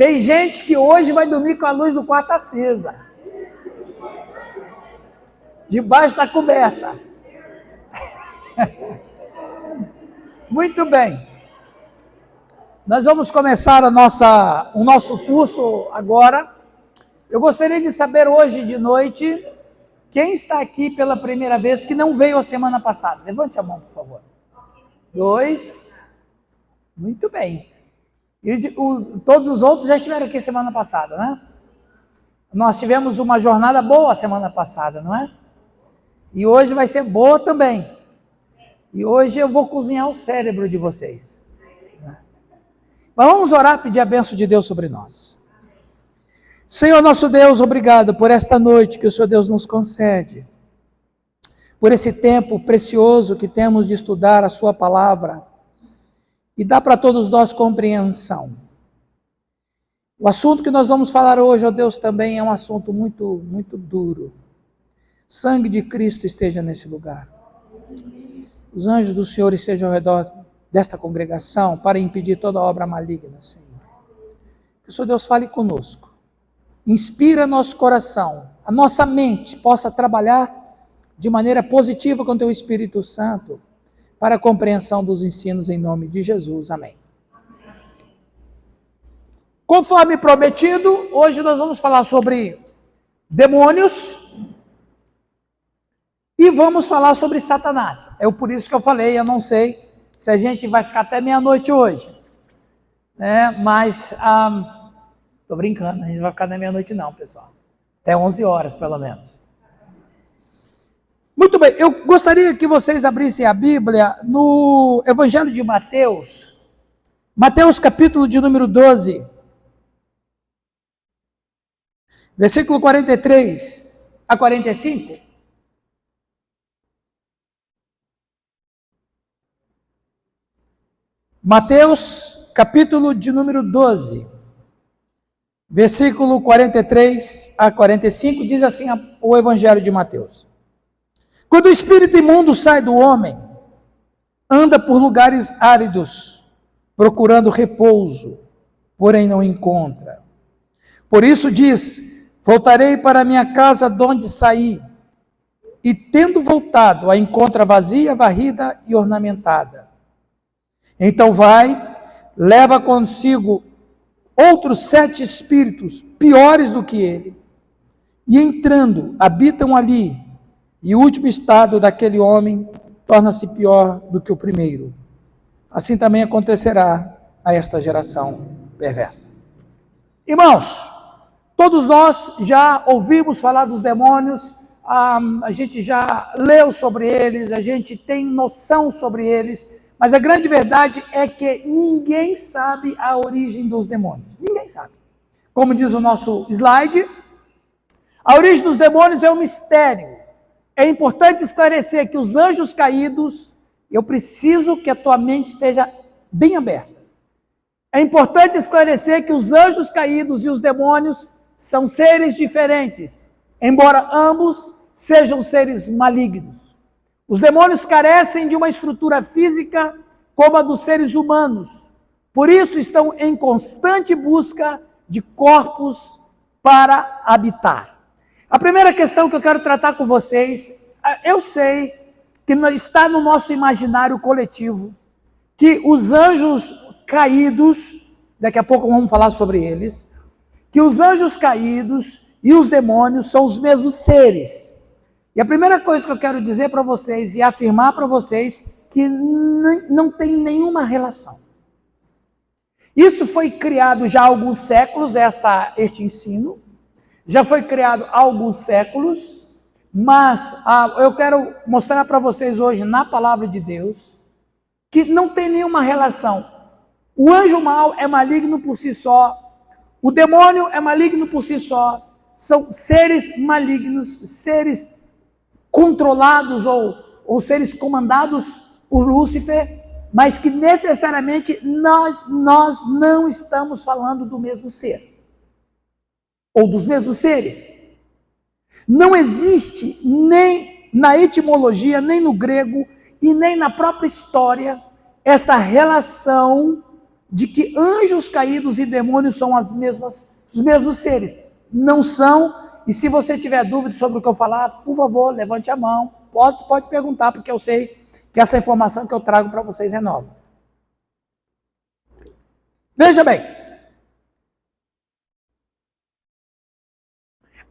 Tem gente que hoje vai dormir com a luz do quarto acesa, debaixo da coberta. Muito bem. Nós vamos começar o nosso curso agora. Eu gostaria de saber hoje de noite, quem está aqui pela primeira vez que não veio a semana passada? Levante a mão, por favor. 2. Muito bem. E todos os outros já estiveram aqui semana passada, né? Nós tivemos uma jornada boa semana passada, não é? E hoje vai ser boa também. E hoje eu vou cozinhar o cérebro de vocês. Mas vamos orar, pedir a bênção de Deus sobre nós. Senhor nosso Deus, obrigado por esta noite que o Senhor Deus nos concede. Por esse tempo precioso que temos de estudar a sua palavra. E dá para todos nós compreensão. O assunto que nós vamos falar hoje, ó Deus, também é um assunto muito, muito duro. Sangue de Cristo esteja nesse lugar. Os anjos do Senhor estejam ao redor desta congregação para impedir toda obra maligna, Senhor. Que o Senhor Deus fale conosco. Inspira nosso coração, a nossa mente possa trabalhar de maneira positiva com o Teu Espírito Santo para a compreensão dos ensinos em nome de Jesus. Amém. Conforme prometido, hoje nós vamos falar sobre demônios e vamos falar sobre Satanás. É por isso que eu falei, eu não sei se a gente vai ficar até meia-noite hoje, né? Mas, estou brincando, a gente não vai ficar até meia-noite não, pessoal. Até 11 horas, pelo menos. Muito bem, eu gostaria que vocês abrissem a Bíblia no Evangelho de Mateus, Mateus capítulo de número 12, versículo 43 a 45. Mateus, capítulo de número 12, versículo 43 a 45, diz assim o Evangelho de Mateus. Quando o espírito imundo sai do homem, anda por lugares áridos, procurando repouso, porém não encontra. Por isso diz, voltarei para a minha casa de onde saí, e tendo voltado, a encontra vazia, varrida e ornamentada. Então vai, leva consigo outros 7 espíritos piores do que ele, e entrando, habitam ali, e o último estado daquele homem torna-se pior do que o primeiro. Assim também acontecerá a esta geração perversa. Irmãos, todos nós já ouvimos falar dos demônios, a gente já leu sobre eles, a gente tem noção sobre eles, mas a grande verdade é que ninguém sabe a origem dos demônios. Ninguém sabe. Como diz o nosso slide, a origem dos demônios é um mistério. É importante esclarecer que os anjos caídos, eu preciso que a tua mente esteja bem aberta. É importante esclarecer que os anjos caídos e os demônios são seres diferentes, embora ambos sejam seres malignos. Os demônios carecem de uma estrutura física como a dos seres humanos. Por isso estão em constante busca de corpos para habitar. A primeira questão que eu quero tratar com vocês, eu sei que está no nosso imaginário coletivo que os anjos caídos, daqui a pouco vamos falar sobre eles, que os anjos caídos e os demônios são os mesmos seres. E a primeira coisa que eu quero dizer para vocês e afirmar para vocês que não tem nenhuma relação. Isso foi criado já há alguns séculos, este ensino, já foi criado há alguns séculos, mas eu quero mostrar para vocês hoje na palavra de Deus que não tem nenhuma relação. O anjo mau é maligno por si só, o demônio é maligno por si só, são seres malignos, seres controlados ou seres comandados por Lúcifer, mas que necessariamente nós não estamos falando do mesmo ser, ou dos mesmos seres. Não existe nem na etimologia, nem no grego, e nem na própria história, esta relação de que anjos caídos e demônios são os mesmos seres. Não são, e se você tiver dúvida sobre o que eu falar, por favor, levante a mão, pode perguntar, porque eu sei que essa informação que eu trago para vocês é nova. Veja bem,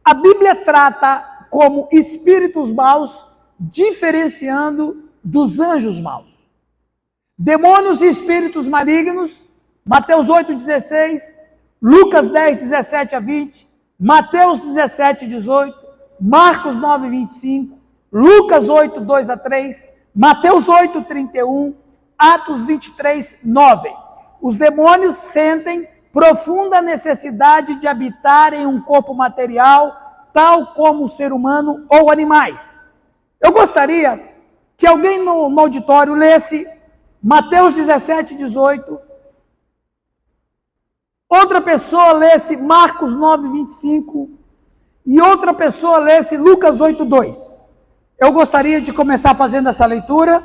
a Bíblia trata como espíritos maus, diferenciando dos anjos maus. Demônios e espíritos malignos, Mateus 8,16, Lucas 10, 17 a 20, Mateus 17, 18, Marcos 9, 25, Lucas 8, 2 a 3, Mateus 8, 31, Atos 23, 9. Os demônios sentem profunda necessidade de habitar em um corpo material, tal como o ser humano ou animais. Eu gostaria que alguém no auditório lesse Mateus 17, 18, outra pessoa lesse Marcos 9, 25 e outra pessoa lesse Lucas 8, 2. Eu gostaria de começar fazendo essa leitura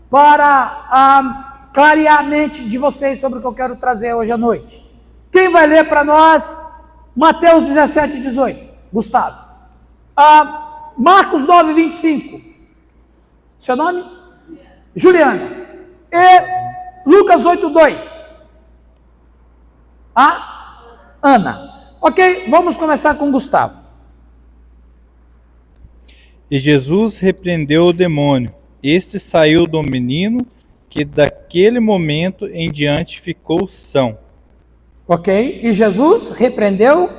para clarear a mente de vocês sobre o que eu quero trazer hoje à noite. Quem vai ler para nós Mateus 17, 18? Gustavo. Marcos 9, 25. Seu nome? Juliana. E Lucas 8, 2. Ana. Ok, vamos começar com Gustavo. E Jesus repreendeu o demônio. Este saiu do menino, que daquele momento em diante ficou são. Ok, e Jesus repreendeu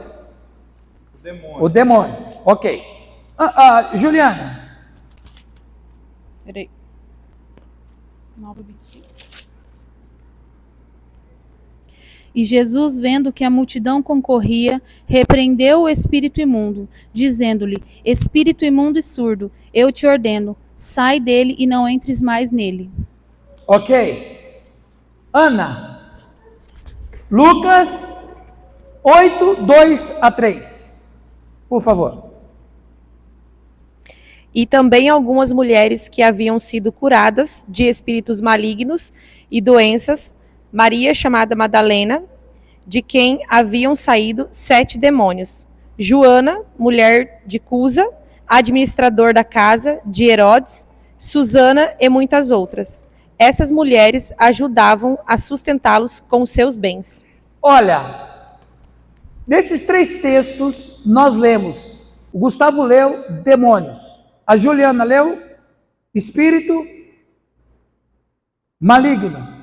o demônio. Ok. Juliana. Peraí. 9:25. E Jesus, vendo que a multidão concorria, repreendeu o espírito imundo, dizendo-lhe: Espírito imundo e surdo, eu te ordeno, sai dele e não entres mais nele. Ok. Ana. Lucas 8, 2 a 3. Por favor. E também algumas mulheres que haviam sido curadas de espíritos malignos e doenças, Maria, chamada Madalena, de quem haviam saído 7 demônios, Joana, mulher de Cusa, administrador da casa de Herodes, Susana e muitas outras. Essas mulheres ajudavam a sustentá-los com seus bens. Olha, nesses 3 textos nós lemos, o Gustavo leu demônios, a Juliana leu espírito maligno,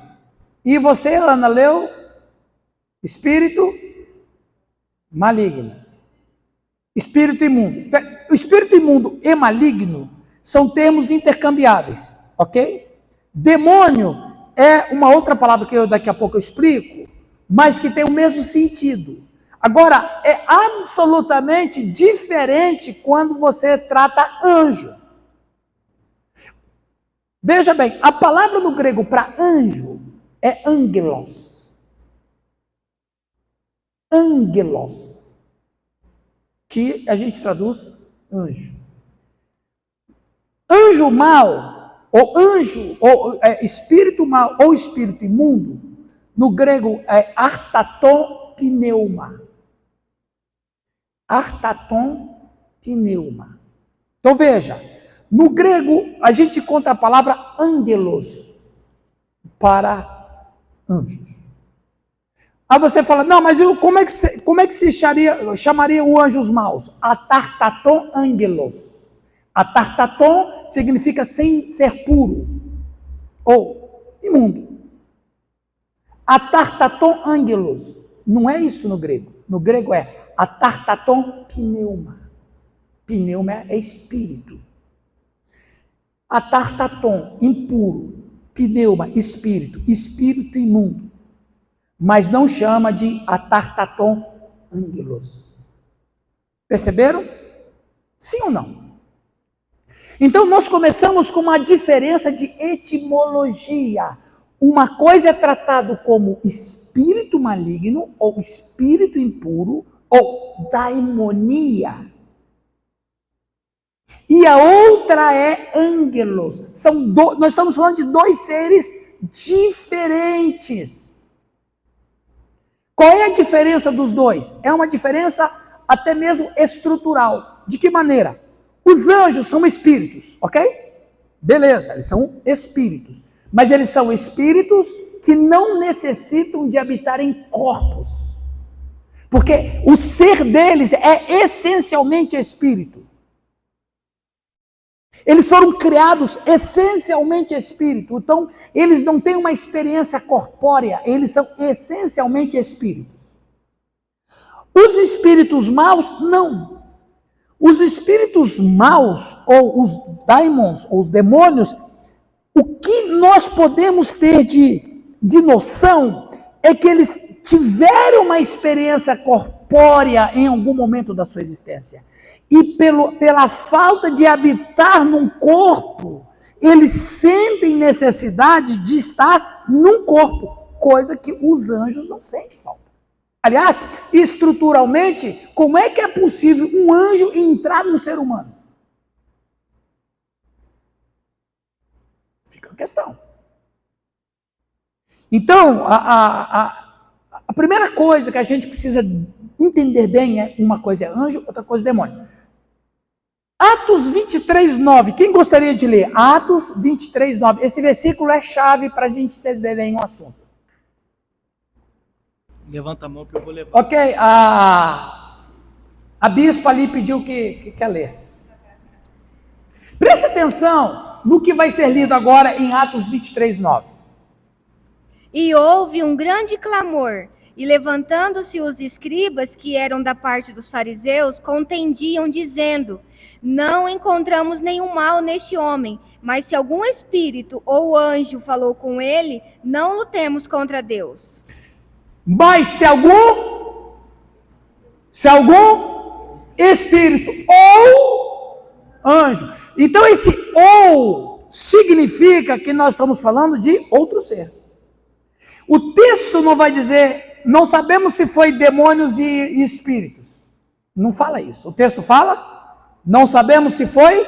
e você, Ana, leu espírito maligno, espírito imundo. O espírito imundo e maligno são termos intercambiáveis, ok? Demônio é uma outra palavra que daqui a pouco eu explico, mas que tem o mesmo sentido. Agora, é absolutamente diferente quando você trata anjo. Veja bem, a palavra no grego para anjo é angelos. Angelos. Que a gente traduz anjo. Anjo mau, ou anjo, ou espírito mau, ou espírito imundo, no grego é artaton pneuma. Artaton pneuma. Então veja, no grego a gente encontra a palavra angelos para anjos. Aí você fala, não, mas como é que se chamaria os anjos maus? Atartaton angelos. Atartaton significa sem ser puro ou imundo. Atartaton angelos. Não é isso no grego. No grego é atartaton pneuma. Pneuma é espírito. Atartaton, impuro. Pneuma, espírito. Espírito imundo. Mas não chama de atartaton angelos. Perceberam? Sim ou não? Então nós começamos com uma diferença de etimologia. Uma coisa é tratado como espírito maligno ou espírito impuro ou daimonia. E a outra é angelos. Nós estamos falando de 2 seres diferentes. Qual é a diferença dos dois? É uma diferença até mesmo estrutural. De que maneira? Os anjos são espíritos, ok? Beleza, eles são espíritos. Mas eles são espíritos que não necessitam de habitar em corpos. Porque o ser deles é essencialmente espírito. Eles foram criados essencialmente espírito. Então, eles não têm uma experiência corpórea. Eles são essencialmente espíritos. Os espíritos maus, não. Os espíritos maus, ou os daimons, ou os demônios, o que nós podemos ter de noção é que eles tiveram uma experiência corpórea em algum momento da sua existência. E pela falta de habitar num corpo, eles sentem necessidade de estar num corpo, coisa que os anjos não sentem falta. Aliás, estruturalmente, como é que é possível um anjo entrar num ser humano? Fica a questão. Então, a primeira coisa que a gente precisa entender bem é: uma coisa é anjo, outra coisa é demônio. Atos 23, 9. Quem gostaria de ler? Atos 23, 9. Esse versículo é chave para a gente entender bem o assunto. Levanta a mão que eu vou levar. Ok, a bispa ali pediu que quer ler. Preste atenção no que vai ser lido agora em Atos 23, 9. E houve um grande clamor, e levantando-se os escribas, que eram da parte dos fariseus, contendiam, dizendo: não encontramos nenhum mal neste homem, mas se algum espírito ou anjo falou com ele, não lutemos contra Deus. Mas se algum espírito ou anjo. Então esse ou significa que nós estamos falando de outro ser. O texto não vai dizer, não sabemos se foi demônios e espíritos. Não fala isso. O texto fala, não sabemos se foi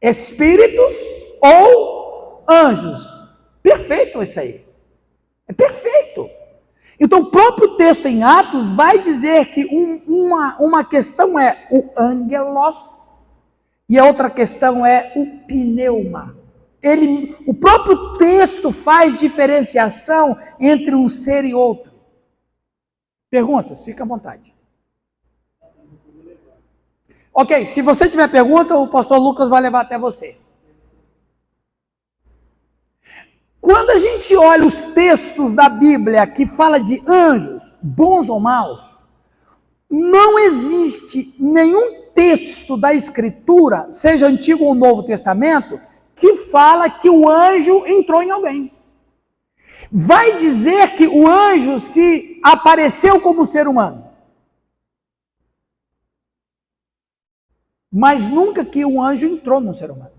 espíritos ou anjos. Perfeito isso aí. É perfeito. Então o próprio texto em Atos vai dizer que uma questão é o angelos e a outra questão é o pneuma. O próprio texto faz diferenciação entre um ser e outro. Perguntas? Fica à vontade. Ok, se você tiver pergunta, o pastor Lucas vai levar até você. Quando a gente olha os textos da Bíblia que fala de anjos, bons ou maus, não existe nenhum texto da Escritura, seja Antigo ou Novo Testamento, que fala que o anjo entrou em alguém. Vai dizer que o anjo se apareceu como ser humano. Mas nunca que o anjo entrou no ser humano.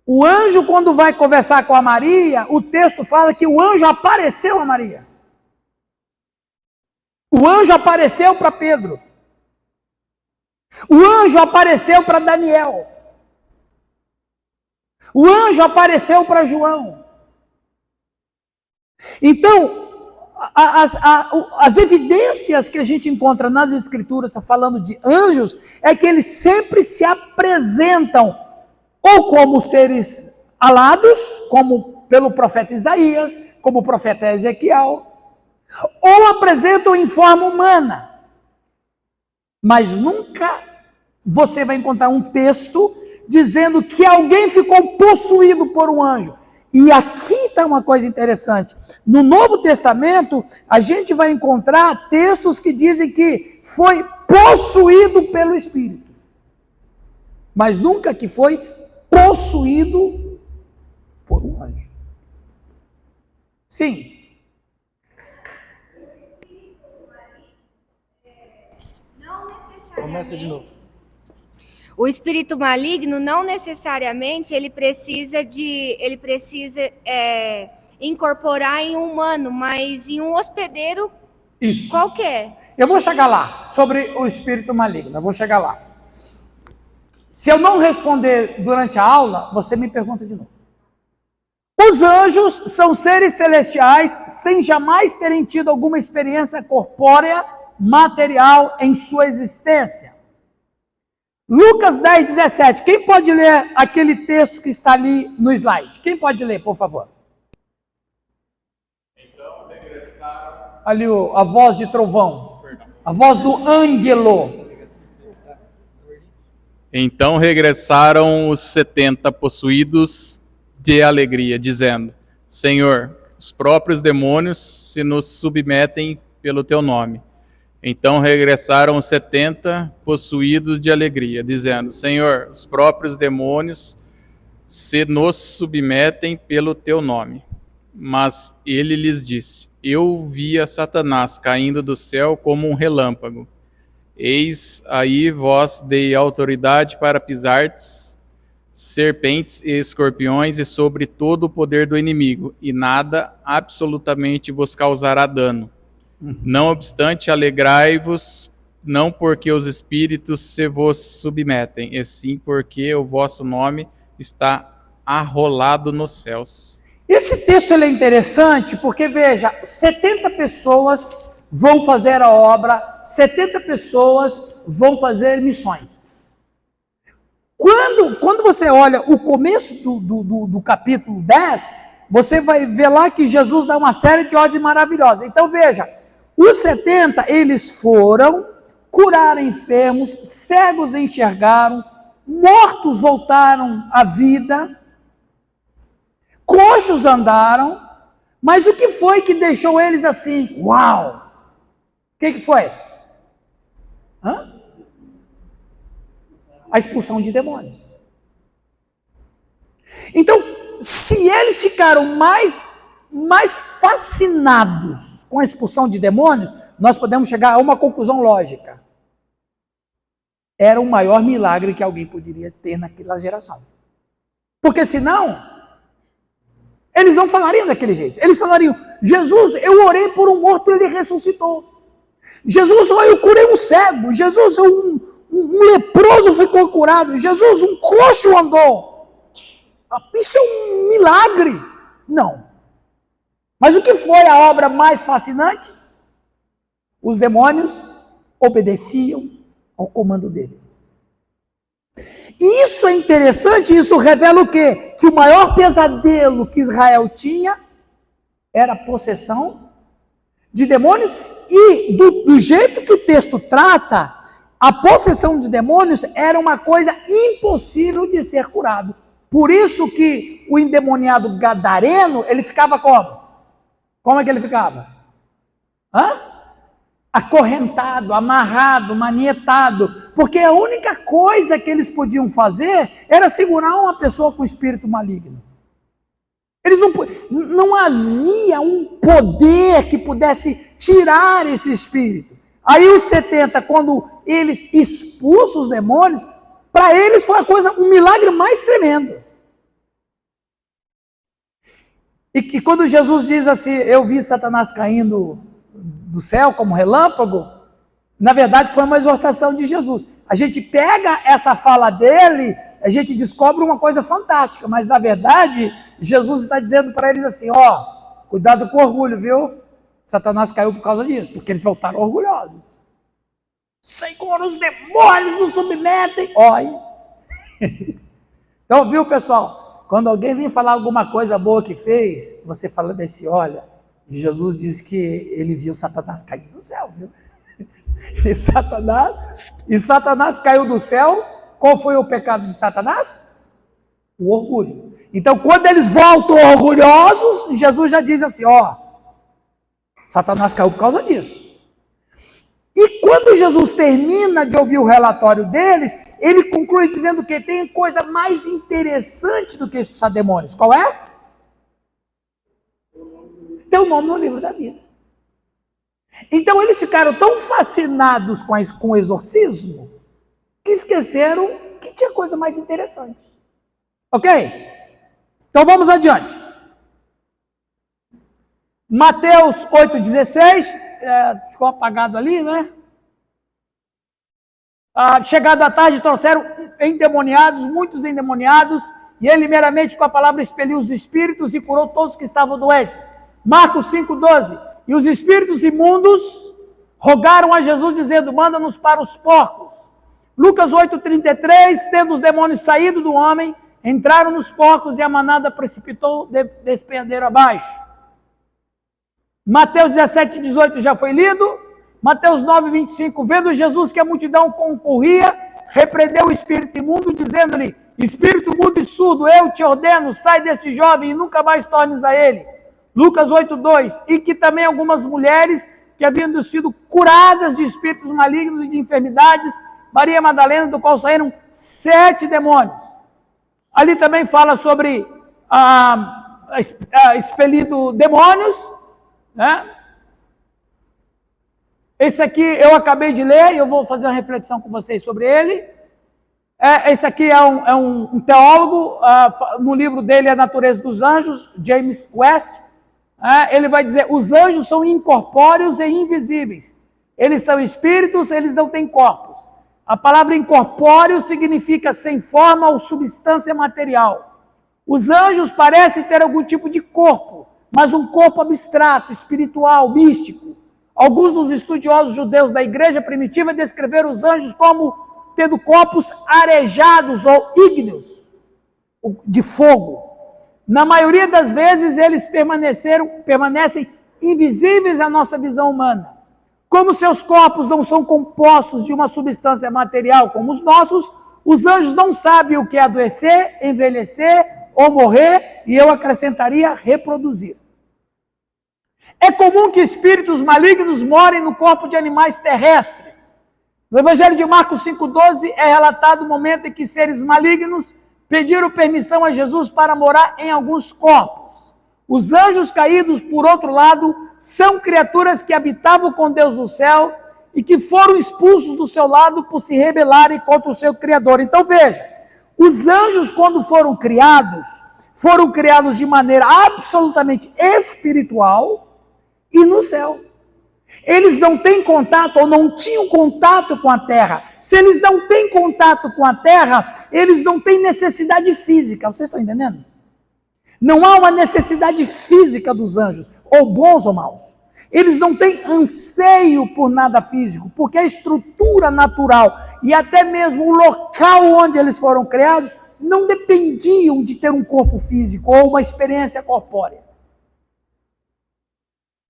O anjo, quando vai conversar com a Maria, o texto fala que o anjo apareceu a Maria. O anjo apareceu para Pedro. O anjo apareceu para Daniel. O anjo apareceu para João. Então, as evidências que a gente encontra nas Escrituras falando de anjos é que eles sempre se apresentam ou como seres alados, como pelo profeta Isaías, como o profeta Ezequiel, ou apresentam em forma humana. Mas nunca você vai encontrar um texto dizendo que alguém ficou possuído por um anjo. E aqui está uma coisa interessante. No Novo Testamento, a gente vai encontrar textos que dizem que foi possuído pelo Espírito. Mas nunca que foi possuído por um anjo. Sim. Começa de novo. O espírito maligno não necessariamente ele precisa incorporar em um humano, mas em um hospedeiro Isso. qualquer. Eu vou chegar lá, sobre o espírito maligno, eu vou chegar lá. Se eu não responder durante a aula, você me pergunta de novo. Os anjos são seres celestiais sem jamais terem tido alguma experiência corpórea, material em sua existência. Lucas 10, 17. Quem pode ler aquele texto que está ali no slide? Quem pode ler, por favor? Então regressaram. Ali a voz de trovão. A voz do ângelo. Então regressaram os 70 possuídos de alegria, dizendo: Senhor, os próprios demônios se nos submetem pelo teu nome. Então regressaram os 70 possuídos de alegria, dizendo: Senhor, os próprios demônios se nos submetem pelo teu nome. Mas ele lhes disse: Eu via Satanás caindo do céu como um relâmpago. Eis aí vós dei autoridade para pisardes serpentes e escorpiões e sobre todo o poder do inimigo, e nada absolutamente vos causará dano. Não obstante, alegrai-vos, não porque os espíritos se vos submetem, e sim porque o vosso nome está arrolado nos céus. Esse texto ele é interessante porque, veja, 70 pessoas vão fazer a obra, 70 pessoas vão fazer missões. Quando você olha o começo do capítulo 10, você vai ver lá que Jesus dá uma série de ordens maravilhosas. Então veja, os 70, eles foram, curaram enfermos, cegos enxergaram, mortos voltaram à vida, coxos andaram, mas o que foi que deixou eles assim? Uau! O que foi? A expulsão de demônios. Então, se eles ficaram mais fascinados com a expulsão de demônios, nós podemos chegar a uma conclusão lógica. Era o maior milagre que alguém poderia ter naquela geração. Porque senão, eles não falariam daquele jeito. Eles falariam: Jesus, eu orei por um morto e ele ressuscitou. Jesus, eu curei um cego. Jesus, um leproso ficou curado. Jesus, um coxo andou. Isso é um milagre. Não. Mas o que foi a obra mais fascinante? Os demônios obedeciam ao comando deles. E isso é interessante, isso revela o quê? Que o maior pesadelo que Israel tinha era a possessão de demônios, e do jeito que o texto trata, a possessão de demônios era uma coisa impossível de ser curado. Por isso que o endemoniado gadareno, ele ficava como? Como é que ele ficava? Acorrentado, amarrado, manietado, porque a única coisa que eles podiam fazer era segurar uma pessoa com espírito maligno. Eles não havia um poder que pudesse tirar esse espírito. Aí os 70, quando eles expulsam os demônios, para eles foi um milagre mais tremendo. E quando Jesus diz assim: eu vi Satanás caindo do céu como relâmpago, na verdade foi uma exortação de Jesus. A gente pega essa fala dele, a gente descobre uma coisa fantástica, mas na verdade Jesus está dizendo para eles assim: cuidado com o orgulho, viu? Satanás caiu por causa disso, porque eles voltaram orgulhosos. Senhor, os demônios nos submetem. Olha. Então, viu, pessoal? Quando alguém vem falar alguma coisa boa que fez, você fala desse: olha, Jesus disse que ele viu Satanás cair do céu, viu? E Satanás caiu do céu. Qual foi o pecado de Satanás? O orgulho. Então, quando eles voltam orgulhosos, Jesus já diz assim: Satanás caiu por causa disso. E quando Jesus termina de ouvir o relatório deles, ele conclui dizendo que tem coisa mais interessante do que expulsar demônios. Qual é? Tem o nome no livro da vida. Então eles ficaram tão fascinados com o exorcismo que esqueceram que tinha coisa mais interessante. Ok? Então vamos adiante. Mateus 8,16, ficou apagado ali, né? Chegada a tarde, trouxeram endemoniados, muitos endemoniados, e ele meramente com a palavra expeliu os espíritos e curou todos que estavam doentes. Marcos 5,12, e os espíritos imundos rogaram a Jesus dizendo, manda-nos para os porcos. Lucas 8,33, tendo os demônios saído do homem, entraram nos porcos e a manada precipitou despenhadeiro abaixo. Mateus 17,18 já foi lido. Mateus 9,25, vendo Jesus que a multidão concorria, repreendeu o espírito imundo, dizendo-lhe, espírito mudo e surdo, eu te ordeno, sai deste jovem e nunca mais tornes a ele. Lucas 8,2, e que também algumas mulheres que haviam sido curadas de espíritos malignos e de enfermidades, Maria Madalena, do qual saíram 7 demônios. Ali também fala sobre expelido demônios, né? Esse aqui eu acabei de ler e eu vou fazer uma reflexão com vocês sobre ele. Esse aqui é um teólogo, no livro dele A Natureza dos Anjos, James West. Ele vai dizer, os anjos são incorpóreos e invisíveis. Eles são espíritos, eles não têm corpos. A palavra incorpóreo significa sem forma ou substância material. Os anjos parecem ter algum tipo de corpo, mas um corpo abstrato, espiritual, místico. Alguns dos estudiosos judeus da igreja primitiva descreveram os anjos como tendo corpos arejados ou ígneos, de fogo. Na maioria das vezes, eles permanecem invisíveis à nossa visão humana. Como seus corpos não são compostos de uma substância material como os nossos, os anjos não sabem o que é adoecer, envelhecer ou morrer, e eu acrescentaria reproduzir. É comum que espíritos malignos morem no corpo de animais terrestres. No Evangelho de Marcos 5,12 é relatado o momento em que seres malignos pediram permissão a Jesus para morar em alguns corpos. Os anjos caídos, por outro lado, são criaturas que habitavam com Deus no céu e que foram expulsos do seu lado por se rebelarem contra o seu Criador. Então veja, os anjos quando foram criados de maneira absolutamente espiritual e no céu. Eles não têm contato ou não tinham contato com a terra. Se eles não têm contato com a terra, eles não têm necessidade física. Vocês estão entendendo? Não há uma necessidade física dos anjos, ou bons ou maus. Eles não têm anseio por nada físico, porque a estrutura natural e até mesmo o local onde eles foram criados não dependiam de ter um corpo físico ou uma experiência corpórea.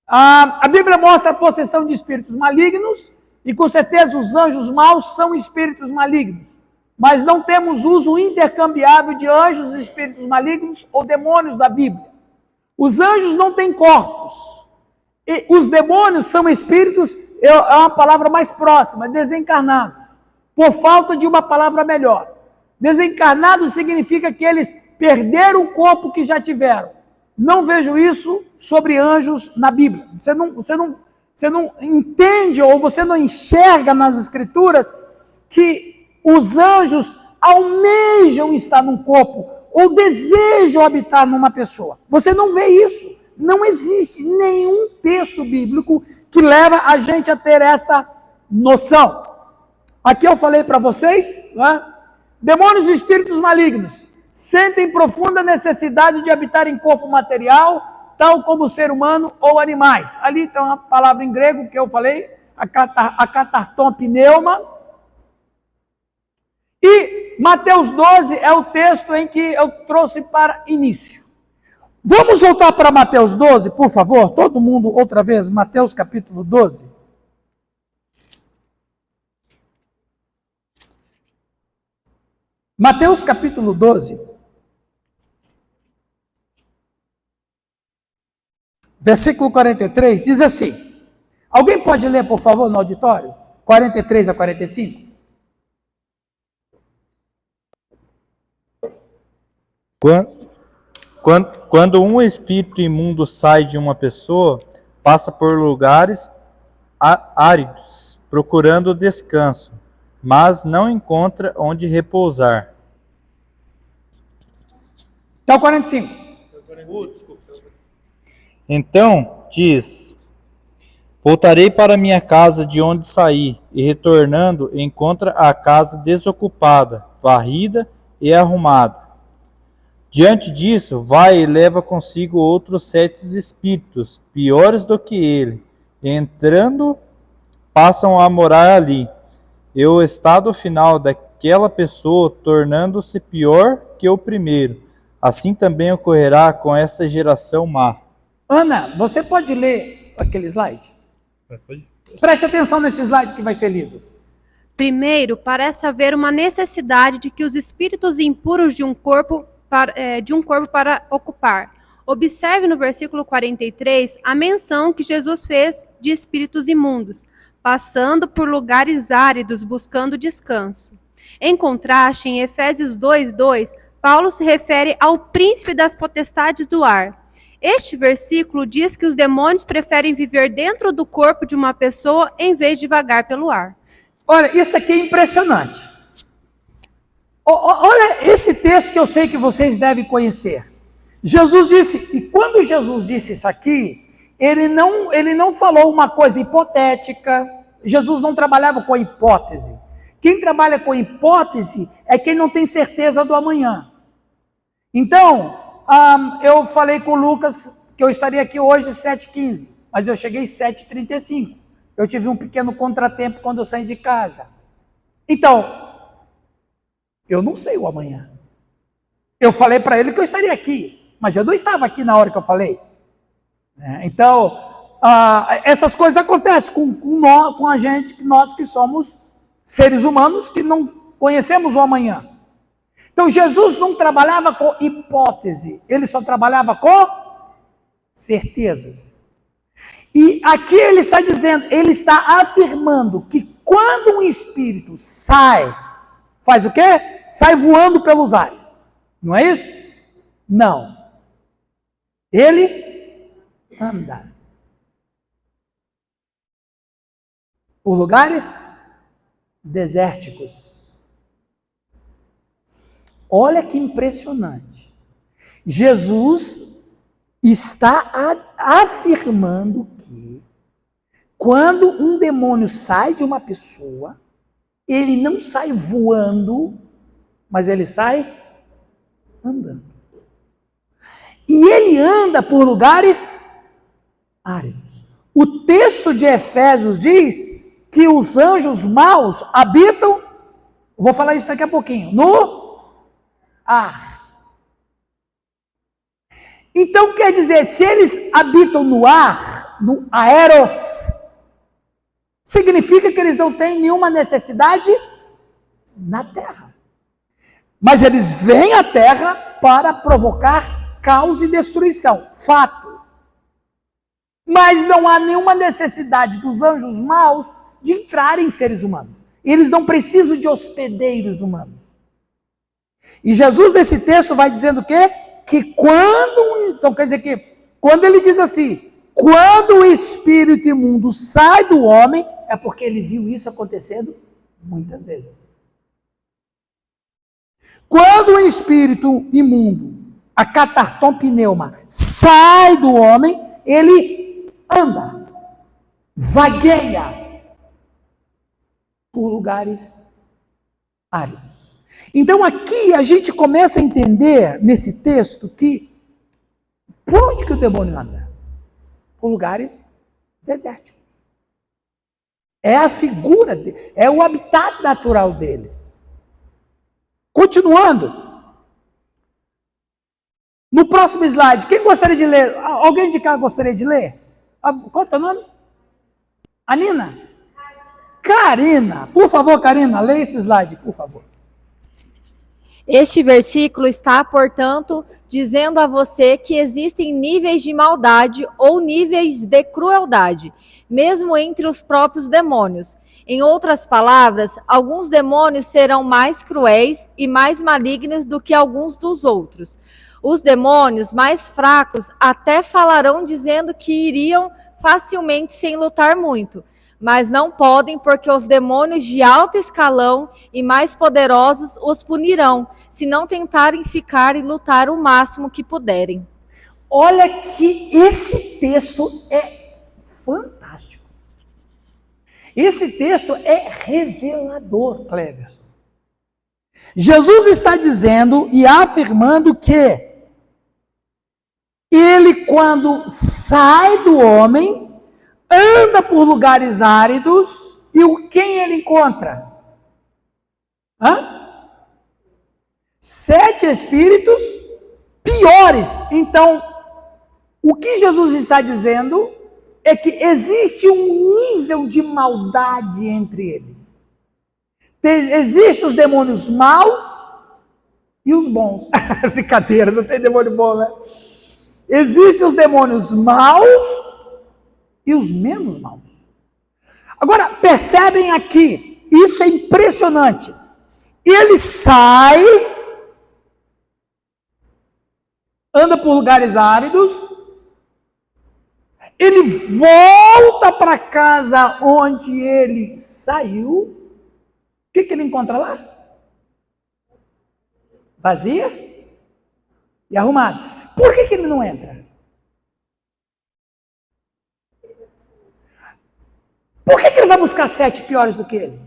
A Bíblia mostra a possessão de espíritos malignos, e com certeza os anjos maus são espíritos malignos. Mas não temos uso intercambiável de anjos e espíritos malignos ou demônios da Bíblia. Os anjos não têm corpos. E os demônios são espíritos, é uma palavra mais próxima, desencarnados, por falta de uma palavra melhor. Desencarnados significa que eles perderam o corpo que já tiveram. Não vejo isso sobre anjos na Bíblia. Você não entende ou você não enxerga nas Escrituras que os anjos almejam estar num corpo ou desejam habitar numa pessoa. Você não vê isso. Não existe nenhum texto bíblico que leva a gente a ter essa noção. Aqui eu falei para vocês, né? Demônios e espíritos malignos sentem profunda necessidade de habitar em corpo material, tal como o ser humano ou animais. Ali tem uma palavra em grego que eu falei, a katarton pneuma. E Mateus 12 é o texto em que eu trouxe para início. Vamos voltar para Mateus 12, por favor? Todo mundo, outra vez, Mateus capítulo 12. Mateus capítulo 12. Versículo 43, diz assim. Alguém pode ler, por favor, no auditório? 43 a 45. Quando um espírito imundo sai de uma pessoa, passa por lugares áridos, procurando descanso, mas não encontra onde repousar. Até o 45. Então diz: voltarei para minha casa de onde saí, e retornando, encontra a casa desocupada, varrida e arrumada. Diante disso, vai e leva consigo outros 7 espíritos, piores do que ele, e entrando, passam a morar ali. E o estado final daquela pessoa tornando-se pior que o primeiro. Assim também ocorrerá com esta geração má. Ana, você pode ler aquele slide? Preste atenção nesse slide que vai ser lido. Primeiro, parece haver uma necessidade de que os espíritos impuros de um corpo para ocupar. Observe no versículo 43 a menção que Jesus fez de espíritos imundos, passando por lugares áridos buscando descanso. Em contraste, em Efésios 2:2, Paulo se refere ao príncipe das potestades do ar. Este versículo diz que os demônios preferem viver dentro do corpo de uma pessoa em vez de vagar pelo ar. Olha, isso aqui é impressionante. Olha esse texto que eu sei que vocês devem conhecer. Jesus disse, e quando Jesus disse isso aqui, ele não falou uma coisa hipotética. Jesus não trabalhava com hipótese. Quem trabalha com hipótese é quem não tem certeza do amanhã. Então, eu falei com o Lucas que eu estaria aqui hoje às 7h15, mas eu cheguei às 7h35. Eu tive um pequeno contratempo quando eu saí de casa. Então, eu não sei o amanhã. Eu falei para ele que eu estaria aqui, mas eu não estava aqui na hora que eu falei. Então, essas coisas acontecem com a gente, nós que somos seres humanos que não conhecemos o amanhã. Então, Jesus não trabalhava com hipótese, ele só trabalhava com certezas. E aqui ele está dizendo, ele está afirmando que quando um espírito sai, faz o quê? Sai voando pelos ares. Não é isso? Não. Ele anda por lugares desérticos. Olha que impressionante. Jesus está afirmando que quando um demônio sai de uma pessoa, ele não sai voando, mas ele sai andando. E ele anda por lugares áridos. O texto de Efésios diz que os anjos maus habitam, vou falar isso daqui a pouquinho, no ar. Então quer dizer, se eles habitam no ar, no aeros, significa que eles não têm nenhuma necessidade na terra. Mas eles vêm à terra para provocar caos e destruição, fato. Mas não há nenhuma necessidade dos anjos maus de entrarem em seres humanos. Eles não precisam de hospedeiros humanos. E Jesus nesse texto vai dizendo o quê? Que então quer dizer que, quando ele diz assim, quando o espírito imundo sai do homem, é porque ele viu isso acontecendo muitas vezes. Quando o espírito imundo, a catartom pneuma, sai do homem, ele anda, vagueia por lugares áridos. Então aqui a gente começa a entender nesse texto que por onde que o demônio anda? Por lugares desérticos. É a figura, é o habitat natural deles. Continuando. No próximo slide, quem gostaria de ler? Alguém de cá gostaria de ler? Qual é o teu nome? Anina? Karina. Por favor, Karina, leia esse slide, por favor. Este versículo está, portanto, dizendo a você que existem níveis de maldade ou níveis de crueldade, mesmo entre os próprios demônios. Em outras palavras, alguns demônios serão mais cruéis e mais malignos do que alguns dos outros. Os demônios mais fracos até falarão dizendo que iriam facilmente sem lutar muito, mas não podem porque os demônios de alto escalão e mais poderosos os punirão, se não tentarem ficar e lutar o máximo que puderem. Olha que esse texto é fantástico. Esse texto é revelador, Cleverson. Jesus está dizendo e afirmando que ele, quando sai do homem, anda por lugares áridos e quem ele encontra? 7 espíritos piores. Então, o que Jesus está dizendo é que existe um nível de maldade entre eles. Existem os demônios maus e os bons. Brincadeira, não tem demônio bom, né? Existem os demônios maus e os menos maus. Agora, percebem aqui, isso é impressionante. Ele sai, anda por lugares áridos, ele volta para casa onde ele saiu. O que ele encontra lá? Vazia e arrumada. Por que ele não entra? Por que ele vai buscar 7 piores do que ele?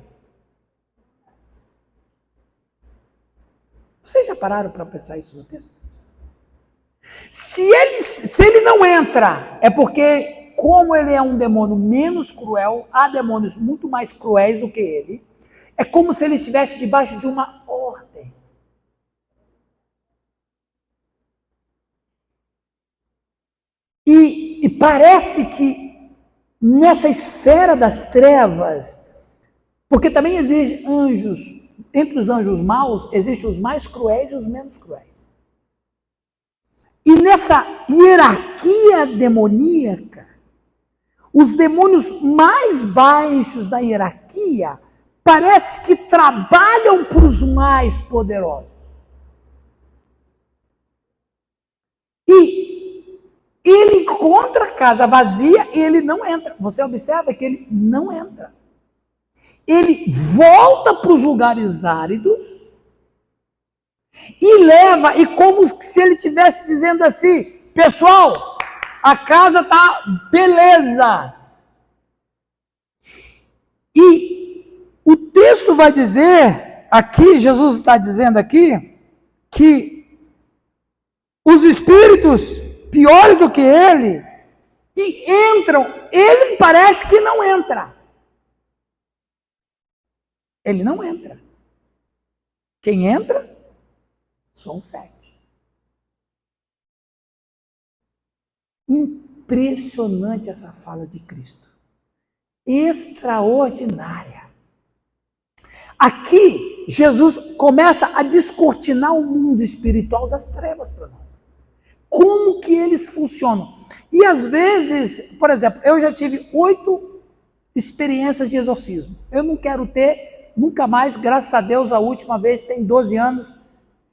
Vocês já pararam para pensar isso no texto? Se ele não entra, é porque, como ele é um demônio menos cruel, há demônios muito mais cruéis do que ele, é como se ele estivesse debaixo de uma ordem. E parece que nessa esfera das trevas, porque também existem anjos, entre os anjos maus, existem os mais cruéis e os menos cruéis. E nessa hierarquia demoníaca, os demônios mais baixos da hierarquia parece que trabalham para os mais poderosos. E ele encontra a casa vazia e ele não entra. Você observa que ele não entra. Ele volta para os lugares áridos e leva, e como se ele estivesse dizendo assim: pessoal, a casa está beleza. E o texto vai dizer, aqui, Jesus está dizendo aqui, que os espíritos piores do que ele, e entram, ele parece que não entra. Ele não entra. Quem entra são 7. Impressionante essa fala de Cristo. Extraordinária. Aqui, Jesus começa a descortinar o mundo espiritual das trevas para nós. Como que eles funcionam. E às vezes, por exemplo, eu já tive 8 experiências de exorcismo. Eu não quero ter nunca mais, graças a Deus, a última vez tem 12 anos.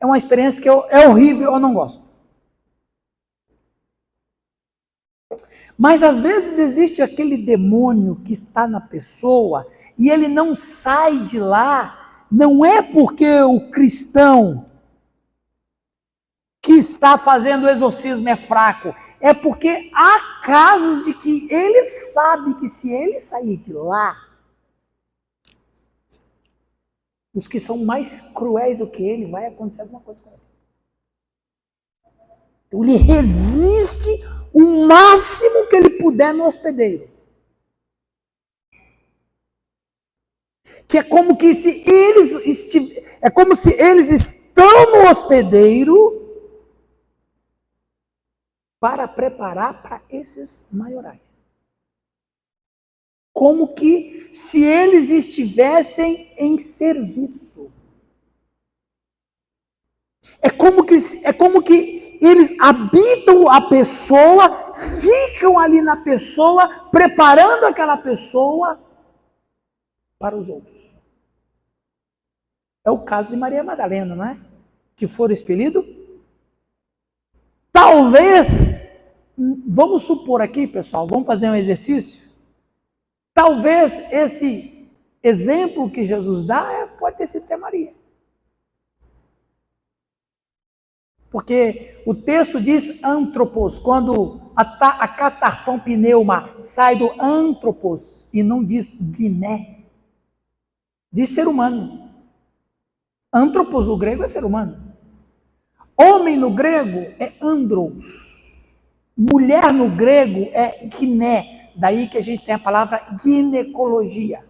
É uma experiência que é horrível, eu não gosto. Mas às vezes existe aquele demônio que está na pessoa e ele não sai de lá, não é porque o cristão que está fazendo o exorcismo é fraco, é porque há casos de que ele sabe que se ele sair de lá, os que são mais cruéis do que ele, vai acontecer alguma coisa com ele. Então ele resiste o máximo que ele puder no hospedeiro. Que é como que se eles estão no hospedeiro para preparar para esses maiorais. Como que se eles estivessem em serviço. É como que eles habitam a pessoa, ficam ali na pessoa, preparando aquela pessoa para os outros. É o caso de Maria Madalena, não é? Que foram expelidos. Talvez, vamos supor aqui, pessoal, vamos fazer um exercício. Talvez esse exemplo que Jesus dá pode ter sido até Maria. Porque o texto diz antropos, quando a catarton pneuma sai do antropos e não diz guiné, diz ser humano. Antropos no grego é ser humano. Homem no grego é andros. Mulher no grego é giné. Daí que a gente tem a palavra ginecologia.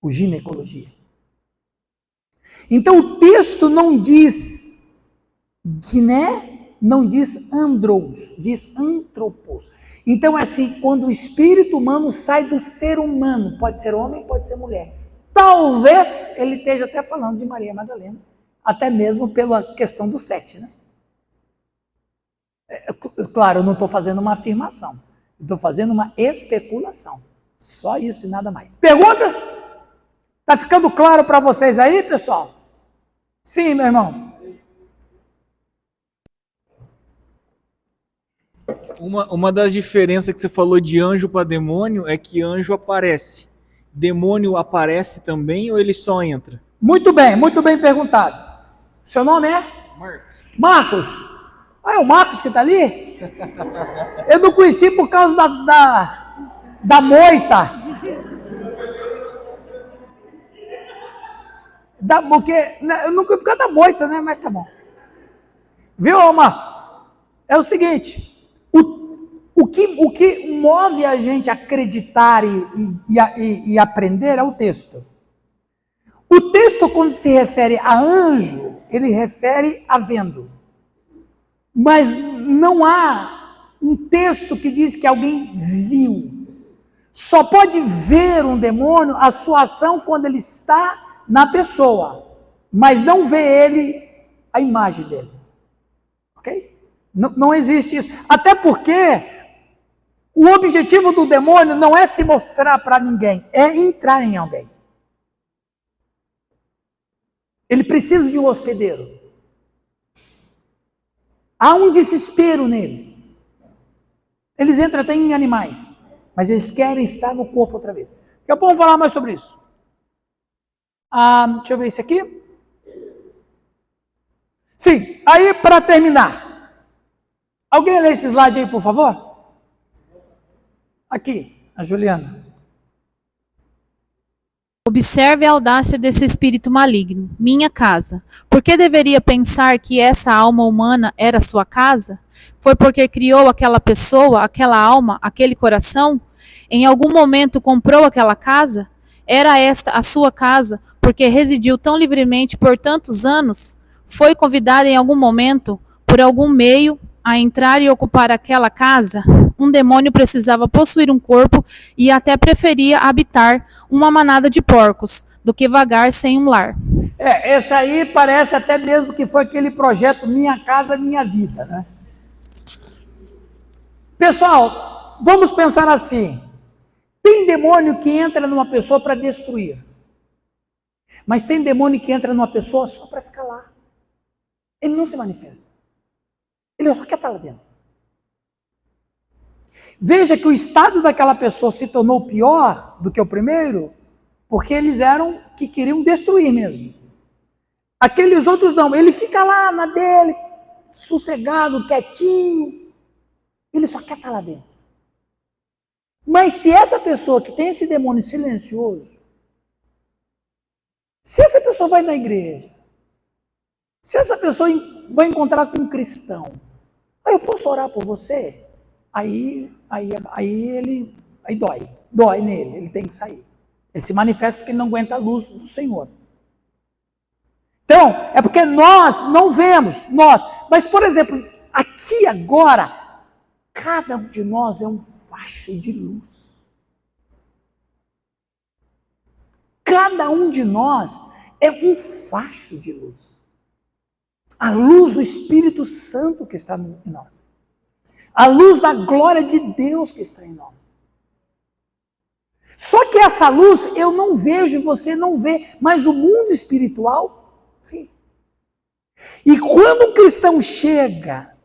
O ginecologia. Então o texto não diz giné, não diz andros, diz antropos. Então é assim, quando o espírito humano sai do ser humano, pode ser homem, pode ser mulher. Talvez ele esteja até falando de Maria Madalena, até mesmo pela questão do 7, né? Claro, eu não estou fazendo uma afirmação, estou fazendo uma especulação. Só isso e nada mais. Perguntas? Está ficando claro para vocês aí, pessoal? Sim, meu irmão. Uma das diferenças que você falou de anjo para demônio é que anjo aparece. Demônio aparece também ou ele só entra? Muito bem perguntado. Seu nome é? Marcos. Marcos? Ah, é o Marcos que está ali? Eu não conheci por causa da moita. Porque, eu não conheço por causa da moita, né? Mas tá bom. Viu, Marcos? É o seguinte. O que move a gente a acreditar e aprender é o texto. O texto, quando se refere a anjo, ele refere a vendo. Mas não há um texto que diz que alguém viu. Só pode ver um demônio a sua ação quando ele está na pessoa, mas não vê ele, a imagem dele. Ok? Não existe isso. Até porque o objetivo do demônio não é se mostrar para ninguém, é entrar em alguém. Ele precisa de um hospedeiro. Há um desespero neles. Eles entram até em animais, mas eles querem estar no corpo outra vez. Daqui a pouco vamos falar mais sobre isso. Deixa eu ver isso aqui. Sim, aí para terminar. Alguém lê esse slide aí, por favor? Aqui, a Juliana. Observe a audácia desse espírito maligno, minha casa. Por que deveria pensar que essa alma humana era sua casa? Foi porque criou aquela pessoa, aquela alma, aquele coração? Em algum momento comprou aquela casa? Era esta a sua casa, porque residiu tão livremente por tantos anos? Foi convidada em algum momento, por algum meio, a entrar e ocupar aquela casa? Um demônio precisava possuir um corpo e até preferia habitar uma manada de porcos do que vagar sem um lar. Essa aí parece até mesmo que foi aquele projeto Minha Casa Minha Vida, né? Pessoal, vamos pensar assim. Tem demônio que entra numa pessoa para destruir. Mas tem demônio que entra numa pessoa só para ficar lá. Ele não se manifesta. Ele só quer estar lá dentro. Veja que o estado daquela pessoa se tornou pior do que o primeiro, porque eles eram que queriam destruir mesmo. Aqueles outros não, ele fica lá na dele, sossegado, quietinho, ele só quer estar lá dentro. Mas se essa pessoa que tem esse demônio silencioso, se essa pessoa vai na igreja, se essa pessoa vai encontrar com um cristão, eu posso orar por você? Aí dói nele, ele tem que sair. Ele se manifesta porque ele não aguenta a luz do Senhor. Então, é porque nós não vemos, mas por exemplo, aqui agora, cada um de nós é um facho de luz. Cada um de nós é um facho de luz. A luz do Espírito Santo que está em nós. A luz da glória de Deus que está em nós. Só que essa luz eu não vejo, você não vê, mas o mundo espiritual vê. E quando um cristão chega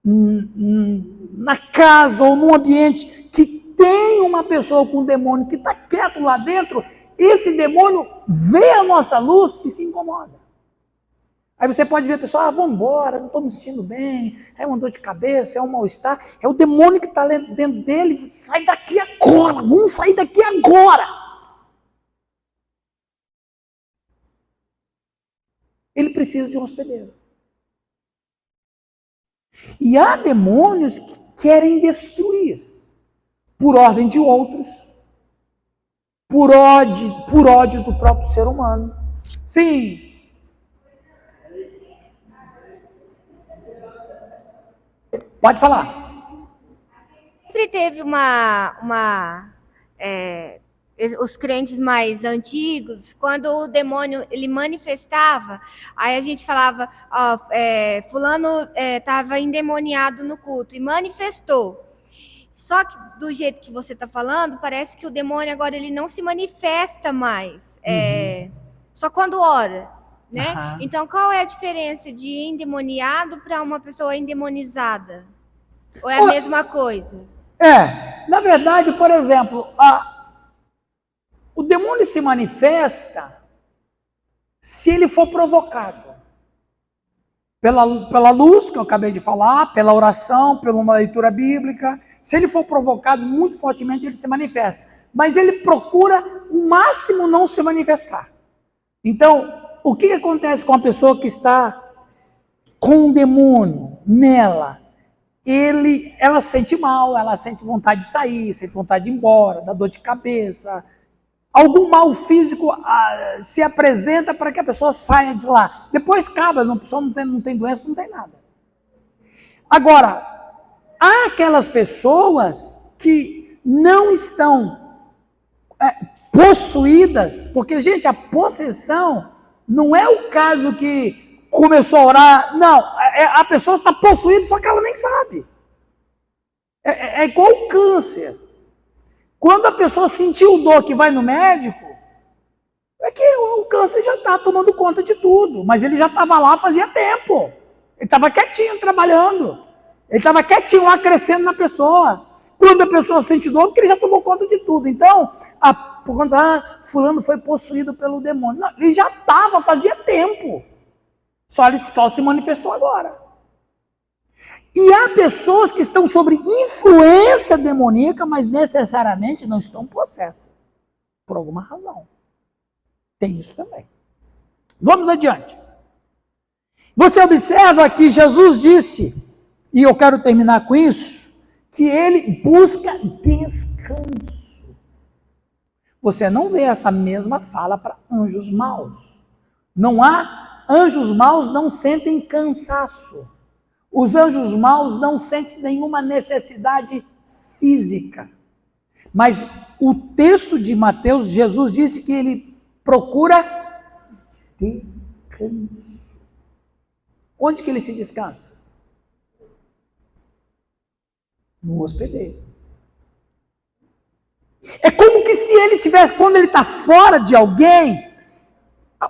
na casa ou num ambiente que tem uma pessoa com um demônio que está quieto lá dentro, esse demônio vê a nossa luz e se incomoda. Aí você pode ver a pessoa, vamos embora, não estou me sentindo bem, é uma dor de cabeça, é um mal-estar, é o demônio que está dentro dele, sai daqui agora, vamos sair daqui agora. ele precisa de um hospedeiro. E há demônios que querem destruir, por ordem de outros, por ódio do próprio ser humano. Sim. Pode falar. Sempre teve os crentes mais antigos, quando o demônio ele manifestava, aí a gente falava, fulano estava endemoniado no culto e manifestou. Só que do jeito que você está falando, parece que o demônio agora ele não se manifesta mais, só quando ora, né? Uhum. Então qual é a diferença de endemoniado para uma pessoa endemonizada? Ou é a mesma coisa? Na verdade, por exemplo, o demônio se manifesta se ele for provocado pela luz que eu acabei de falar, pela oração, pela uma leitura bíblica. Se ele for provocado muito fortemente, ele se manifesta. Mas ele procura o máximo não se manifestar. Então, o que acontece com a pessoa que está com um demônio nela? Ela sente mal, ela sente vontade de sair, sente vontade de ir embora, dá dor de cabeça. Algum mal físico se apresenta para que a pessoa saia de lá. Depois acaba, a pessoa não tem doença, não tem nada. Agora, há aquelas pessoas que não estão possuídas, porque, gente, a possessão não é o caso que começou a orar, não, a pessoa está possuída, só que ela nem sabe. É igual o câncer. Quando a pessoa sentiu dor que vai no médico, é que o câncer já está tomando conta de tudo, mas ele já estava lá fazia tempo. Ele estava quietinho, trabalhando. Ele estava quietinho lá, crescendo na pessoa. Quando a pessoa sente dor, porque ele já tomou conta de tudo. Então, por conta, fulano foi possuído pelo demônio. Não, ele já estava, fazia tempo. Ele só se manifestou agora. E há pessoas que estão sob influência demoníaca, mas necessariamente não estão possessas. Por alguma razão. Tem isso também. Vamos adiante. Você observa que Jesus disse, e eu quero terminar com isso, que ele busca descanso. Você não vê essa mesma fala para anjos maus. Anjos maus não sentem cansaço. Os anjos maus não sentem nenhuma necessidade física. Mas o texto de Mateus, Jesus disse que ele procura descanso. Onde que ele se descansa? No hospedeiro. É como que se ele tivesse, quando ele está fora de alguém,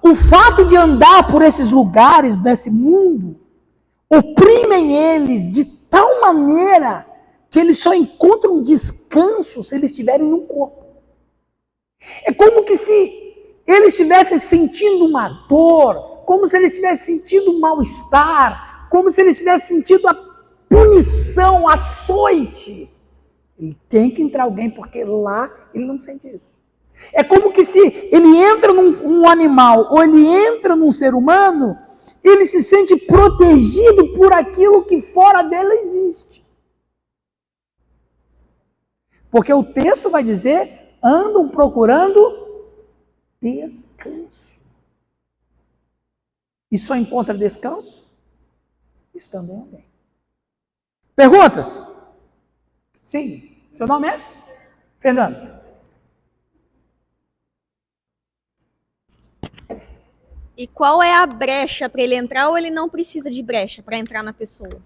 o fato de andar por esses lugares desse mundo oprimem eles de tal maneira que eles só encontram descanso se eles estiverem no corpo. É como que se eles estivessem sentindo uma dor, como se eles estivessem sentindo um mal-estar, como se eles estivessem sentindo a punição, a açoite. Ele tem que entrar alguém, porque lá ele não sente isso. É como que se ele entra num animal ou ele entra num ser humano, ele se sente protegido por aquilo que fora dele existe. Porque o texto vai dizer, andam procurando descanso. E só encontra descanso estando em alguém. Perguntas? Sim. Seu nome é? Fernando. E qual é a brecha para ele entrar ou ele não precisa de brecha para entrar na pessoa?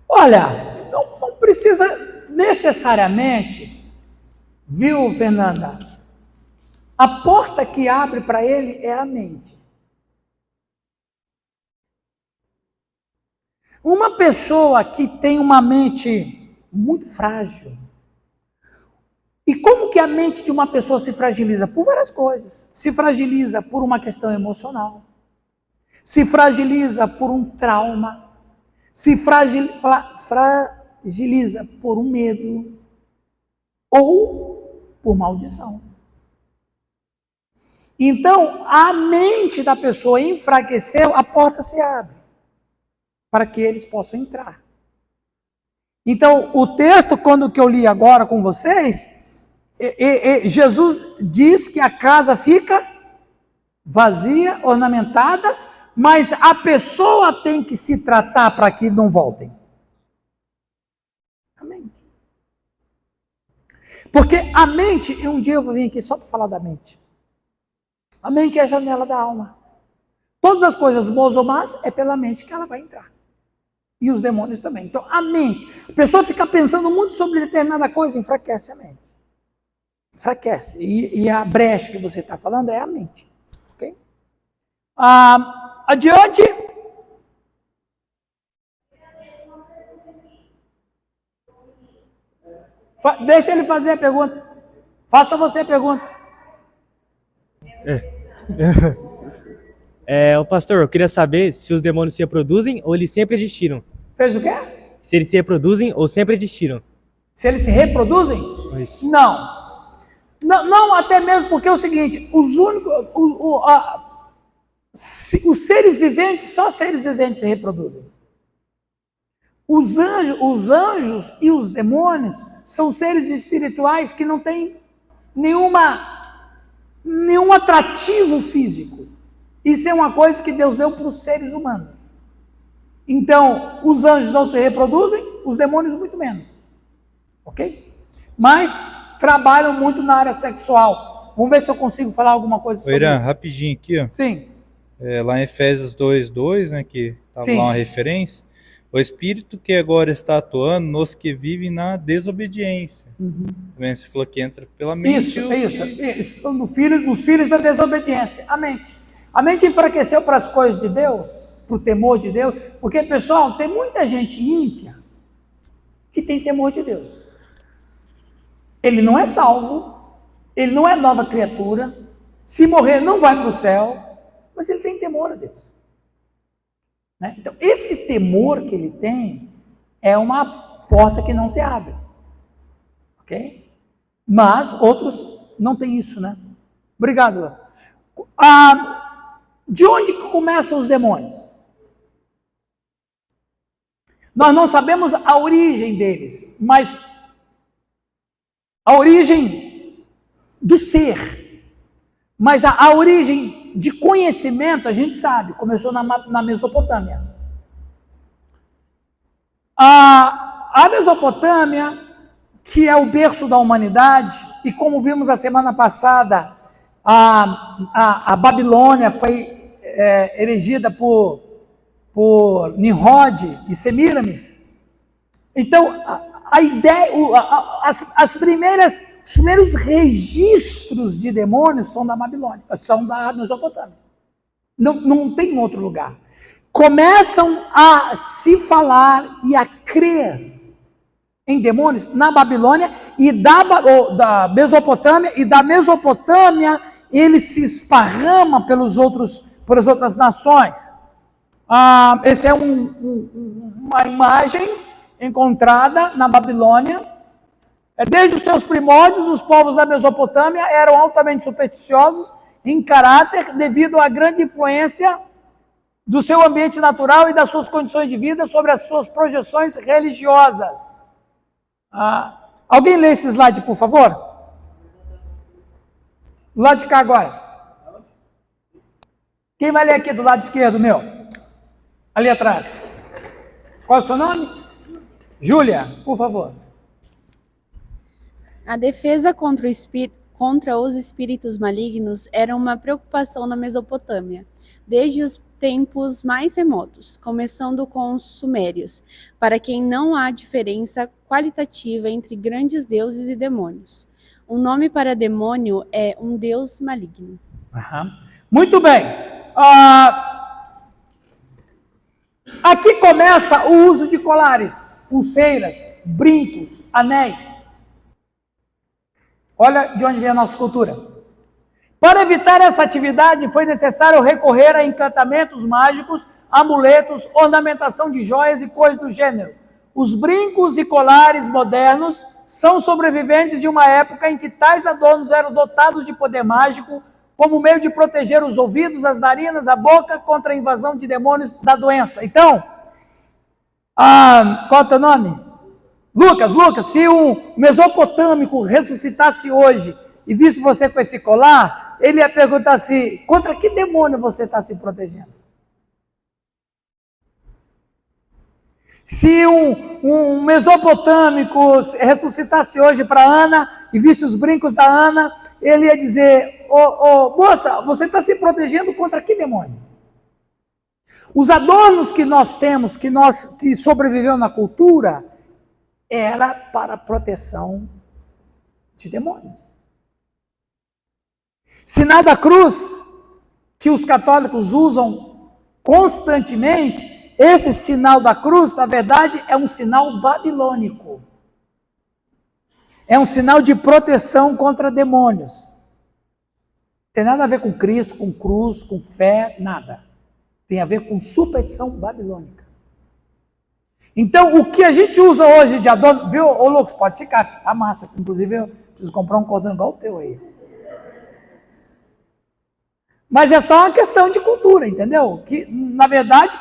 Olha, não precisa necessariamente, viu, Fernanda? A porta que abre para ele é a mente. Uma pessoa que tem uma mente muito frágil. E como que a mente de uma pessoa se fragiliza? Por várias coisas. Se fragiliza por uma questão emocional. Se fragiliza por um trauma. Se fragiliza por um medo. Ou por maldição. Então, a mente da pessoa enfraqueceu, a porta se abre para que eles possam entrar. Então, o texto, quando que eu li agora com vocês, Jesus diz que a casa fica vazia, ornamentada, mas a pessoa tem que se tratar para que não voltem. A mente. Porque a mente, e um dia eu vou vir aqui só para falar da mente. A mente é a janela da alma. Todas as coisas boas ou más é pela mente que ela vai entrar. E os demônios também. Então, a mente. A pessoa fica pensando muito sobre determinada coisa, enfraquece a mente. Enfraquece. E a brecha que você está falando é a mente. Ok? Adiante. Deixa ele fazer a pergunta. Faça você a pergunta. O pastor, eu queria saber se os demônios se reproduzem ou eles sempre existiram. Fez o quê? Se eles se reproduzem ou sempre existiram. Se eles se reproduzem? Isso. Não, até mesmo porque é o seguinte, os seres viventes, só seres viventes se reproduzem. Os anjos e os demônios são seres espirituais que não têm nenhum atrativo físico. Isso é uma coisa que Deus deu para os seres humanos. Então, os anjos não se reproduzem, os demônios muito menos. Ok? Mas trabalham muito na área sexual. Vamos ver se eu consigo falar alguma coisa sobre Irã, isso. rapidinho aqui, ó. Sim. Lá em Efésios 2:2, né, que estava lá uma referência. O Espírito que agora está atuando nos que vivem na desobediência. Também você falou que entra pela mente. Isso. Nos filhos da desobediência. A mente. A mente enfraqueceu para as coisas de Deus, para o temor de Deus, porque, pessoal, tem muita gente ímpia que tem temor de Deus. Ele não é salvo, ele não é nova criatura, se morrer não vai para o céu, mas ele tem temor a Deus. Né? Então, esse temor que ele tem é uma porta que não se abre. Ok? Mas outros não têm isso, né? Obrigado. De onde começam os demônios? Nós não sabemos a origem deles, mas a origem do ser. Mas a origem de conhecimento, a gente sabe, começou na Mesopotâmia. A Mesopotâmia, que é o berço da humanidade, e como vimos a semana passada, a Babilônia foi erigida por Nimrod e Semíramis. Então, a ideia, os primeiros registros de demônios são da Babilônia, são da Mesopotâmia. Não tem em outro lugar. Começam a se falar e a crer em demônios na Babilônia e da Mesopotâmia, e da Mesopotâmia ele se esparrama pelas outras nações. Essa é uma imagem encontrada na Babilônia. Desde os seus primórdios, os povos da Mesopotâmia eram altamente supersticiosos em caráter devido à grande influência do seu ambiente natural e das suas condições de vida sobre as suas projeções religiosas. Alguém lê esse slide, por favor? Do lado de cá agora. Quem vai ler aqui do lado esquerdo, meu? Ali atrás. Qual é o seu nome? Júlia, por favor. A defesa contra os espíritos malignos era uma preocupação na Mesopotâmia, desde os tempos mais remotos, começando com os sumérios, para quem não há diferença qualitativa entre grandes deuses e demônios. Um nome para demônio é um deus maligno. Muito bem. Aqui começa o uso de colares, pulseiras, brincos, anéis. Olha de onde vem a nossa cultura. Para evitar essa atividade, foi necessário recorrer a encantamentos mágicos, amuletos, ornamentação de joias e coisas do gênero. Os brincos e colares modernos são sobreviventes de uma época em que tais adornos eram dotados de poder mágico, como meio de proteger os ouvidos, as narinas, a boca contra a invasão de demônios da doença. Então, qual é o teu nome? Lucas, se um mesopotâmico ressuscitasse hoje e visse você com esse colar, ele ia perguntar assim, contra que demônio você está se protegendo? Se um mesopotâmico ressuscitasse hoje para Ana e visse os brincos da Ana, ele ia dizer, moça, você está se protegendo contra que demônio? Os adornos que nós temos, que sobreviveu na cultura, era para proteção de demônios. Sinal da cruz, que os católicos usam constantemente, esse sinal da cruz, na verdade, é um sinal babilônico. É um sinal de proteção contra demônios. Tem nada a ver com Cristo, com cruz, com fé, nada. Tem a ver com superstição babilônica. Então, o que a gente usa hoje de adorno, viu, ô Lucas, pode ficar, tá massa. Inclusive, eu preciso comprar um cordão igual o teu aí. Mas é só uma questão de cultura, entendeu? Que, na verdade,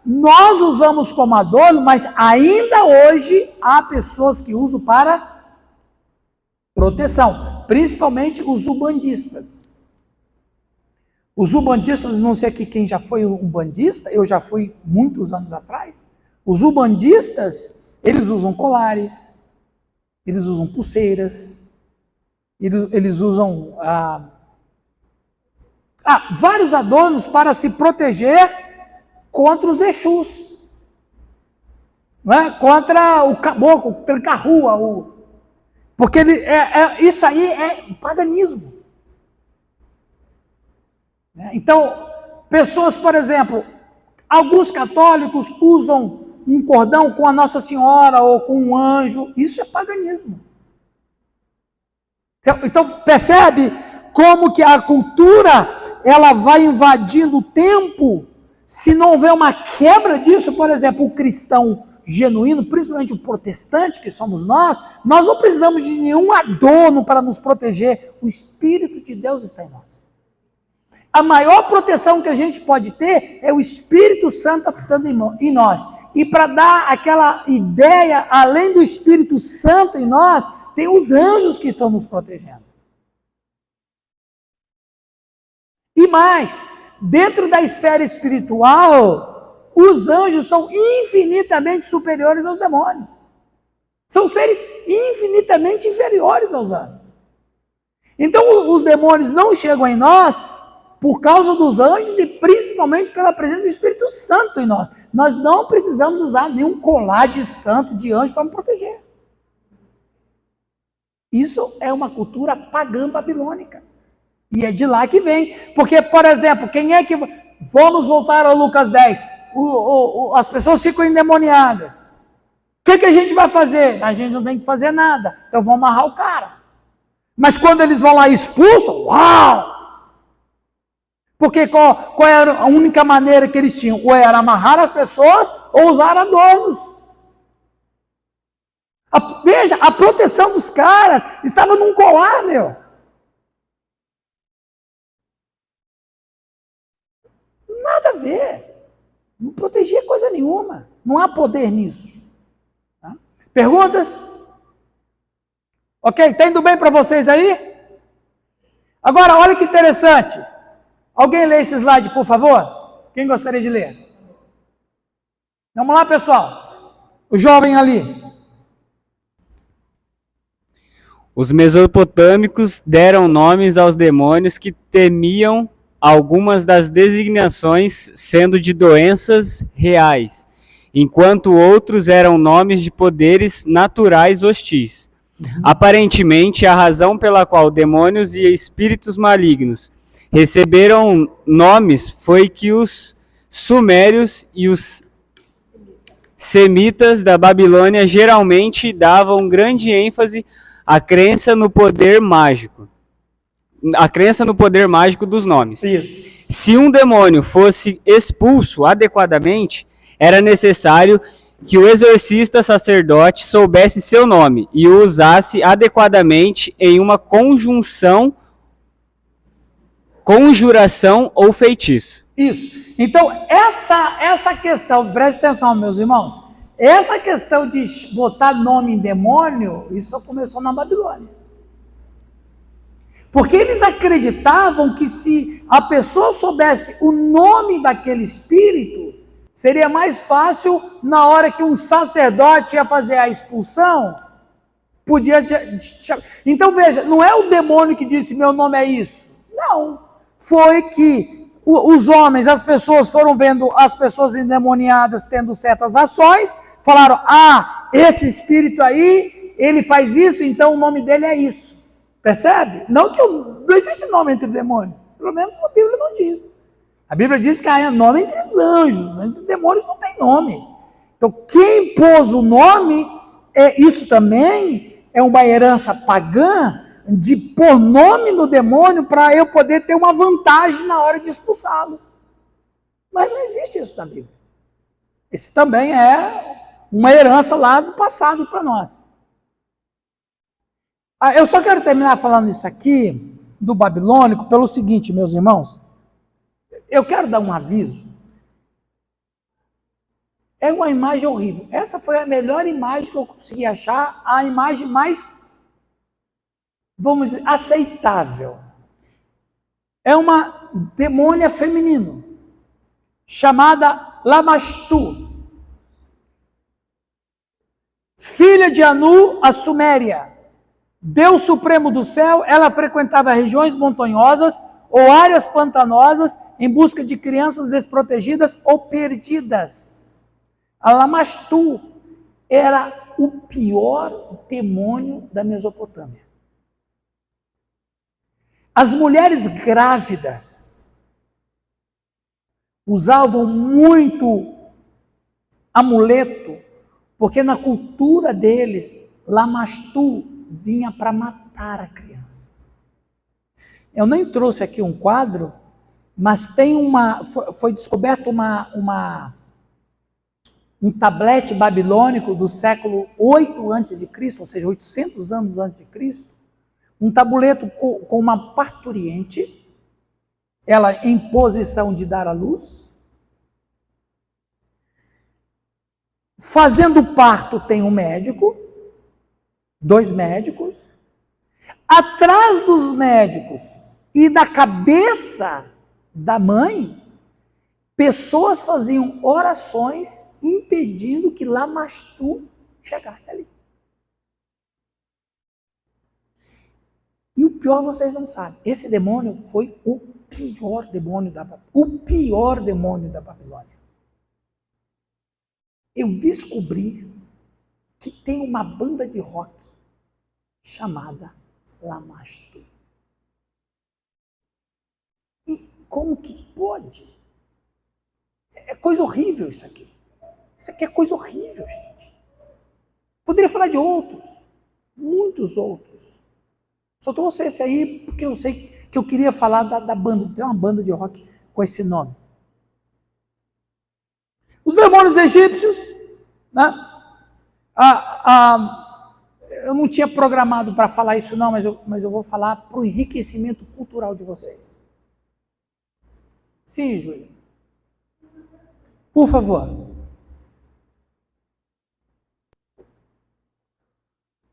nós usamos como adorno, mas ainda hoje há pessoas que usam para proteção, principalmente os ubandistas. Os ubandistas, não sei aqui quem já foi um bandista, eu já fui muitos anos atrás. Os ubandistas, eles usam colares, eles usam pulseiras, eles usam vários adornos para se proteger contra os Exus, não é? Contra o caboclo, o tranca-rua, porque isso aí é paganismo. Então, pessoas, por exemplo, alguns católicos usam um cordão com a Nossa Senhora ou com um anjo, isso é paganismo. Então percebe como que a cultura ela vai invadindo o tempo. Se não houver uma quebra disso, por exemplo, o cristão genuíno, principalmente o protestante, que somos nós não precisamos de nenhum adorno para nos proteger. O Espírito de Deus está em nós. A maior proteção que a gente pode ter é o Espírito Santo habitando em nós. E para dar aquela ideia, além do Espírito Santo em nós, tem os anjos que estão nos protegendo. E mais, dentro da esfera espiritual, os anjos são infinitamente superiores aos demônios. São seres infinitamente inferiores aos anjos. Então, os demônios não chegam em nós por causa dos anjos e principalmente pela presença do Espírito Santo em nós. Nós não precisamos usar nenhum colar de santo, de anjo, para me proteger. Isso é uma cultura pagã babilônica. E é de lá que vem. Porque, por exemplo, quem é que... Vamos voltar ao Lucas 10. As pessoas ficam endemoniadas. O que a gente vai fazer? A gente não tem que fazer nada. Então vamos amarrar o cara. Mas quando eles vão lá e expulsam, uau! Porque qual era a única maneira que eles tinham? Ou era amarrar as pessoas ou usar adornos. Veja, a proteção dos caras estava num colar, meu. Nada a ver. Não protegia coisa nenhuma. Não há poder nisso. Tá? Perguntas? Ok, está indo bem para vocês aí? Agora, olha que interessante. Alguém lê esse slide, por favor? Quem gostaria de ler? Vamos lá, pessoal. O jovem ali. Os mesopotâmicos deram nomes aos demônios que temiam algumas das designações sendo de doenças reais, enquanto outros eram nomes de poderes naturais hostis. Aparentemente, a razão pela qual demônios e espíritos malignos receberam nomes foi que os sumérios e os semitas da Babilônia geralmente davam grande ênfase à crença no poder mágico. A crença no poder mágico dos nomes. Isso. Se um demônio fosse expulso adequadamente, era necessário que o exorcista sacerdote soubesse seu nome e o usasse adequadamente em uma conjunção conjuração ou feitiço. Isso. Então, essa questão, preste atenção, meus irmãos, essa questão de botar nome em demônio, isso só começou na Babilônia. Porque eles acreditavam que se a pessoa soubesse o nome daquele espírito, seria mais fácil na hora que um sacerdote ia fazer a expulsão, podia... Então veja, não é o demônio que disse meu nome é isso. Não. Foi que os homens, as pessoas foram vendo as pessoas endemoniadas tendo certas ações, falaram, esse espírito aí, ele faz isso, então o nome dele é isso. Percebe? Não existe nome entre demônios. Pelo menos a Bíblia não diz. A Bíblia diz que há nome entre os anjos, entre demônios não tem nome. Então, quem pôs o nome, isso também é uma herança pagã de pôr nome no demônio para eu poder ter uma vantagem na hora de expulsá-lo. Mas não existe isso na Bíblia. Esse também é uma herança lá do passado para nós. Eu só quero terminar falando isso aqui, do babilônico, pelo seguinte, meus irmãos. Eu quero dar um aviso. É uma imagem horrível. Essa foi a melhor imagem que eu consegui achar, a imagem mais, vamos dizer, aceitável. É uma demônia feminina, chamada Lamashtu, filha de Anu, a Suméria. Deus supremo do céu, ela frequentava regiões montanhosas ou áreas pantanosas em busca de crianças desprotegidas ou perdidas. A Lamashtu era o pior demônio da Mesopotâmia. As mulheres grávidas usavam muito amuleto, porque na cultura deles, Lamashtu vinha para matar a criança. Eu nem trouxe aqui um quadro, mas tem foi descoberto um tablete babilônico do século 8 a.C., ou seja, 800 anos antes de Cristo, um tabuleto com uma parturiente, ela em posição de dar à luz. Fazendo parto tem um médico, 2 médicos. Atrás dos médicos e da cabeça da mãe, pessoas faziam orações impedindo que Lamashtu chegasse ali. E o pior vocês não sabem. Esse demônio foi o pior demônio da Babilônia. Eu descobri que tem uma banda de rock chamada Lamashtu. E como que pode? É coisa horrível isso aqui. Isso aqui é coisa horrível, gente. Poderia falar de outros, muitos outros. Só trouxe esse aí porque eu sei que eu queria falar da banda. Tem uma banda de rock com esse nome. Os demônios egípcios, né? Eu não tinha programado para falar isso não, mas eu vou falar para o enriquecimento cultural de vocês. Sim, Júlia. Por favor.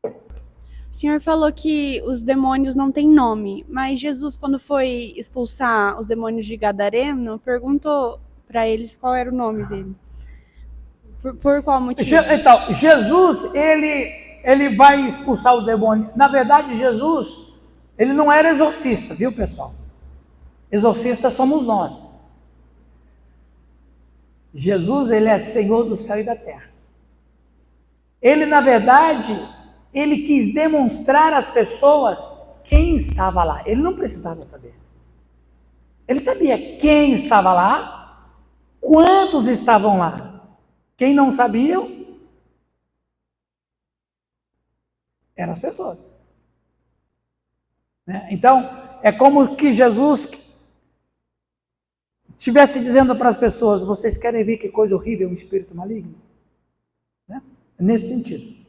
O senhor falou que os demônios não têm nome, mas Jesus, quando foi expulsar os demônios de Gadareno, perguntou para eles qual era o nome dele. Por qual motivo? Então, Jesus, ele vai expulsar o demônio. Na verdade, Jesus, ele não era exorcista, viu, pessoal? Exorcistas somos nós. Jesus, ele é Senhor do céu e da terra. Ele, na verdade, ele quis demonstrar às pessoas quem estava lá. Ele não precisava saber. Ele sabia quem estava lá, quantos estavam lá. Quem não sabia eram as pessoas. Né? Então, é como que Jesus estivesse dizendo para as pessoas, vocês querem ver que coisa horrível é um espírito maligno? Né? Nesse sentido.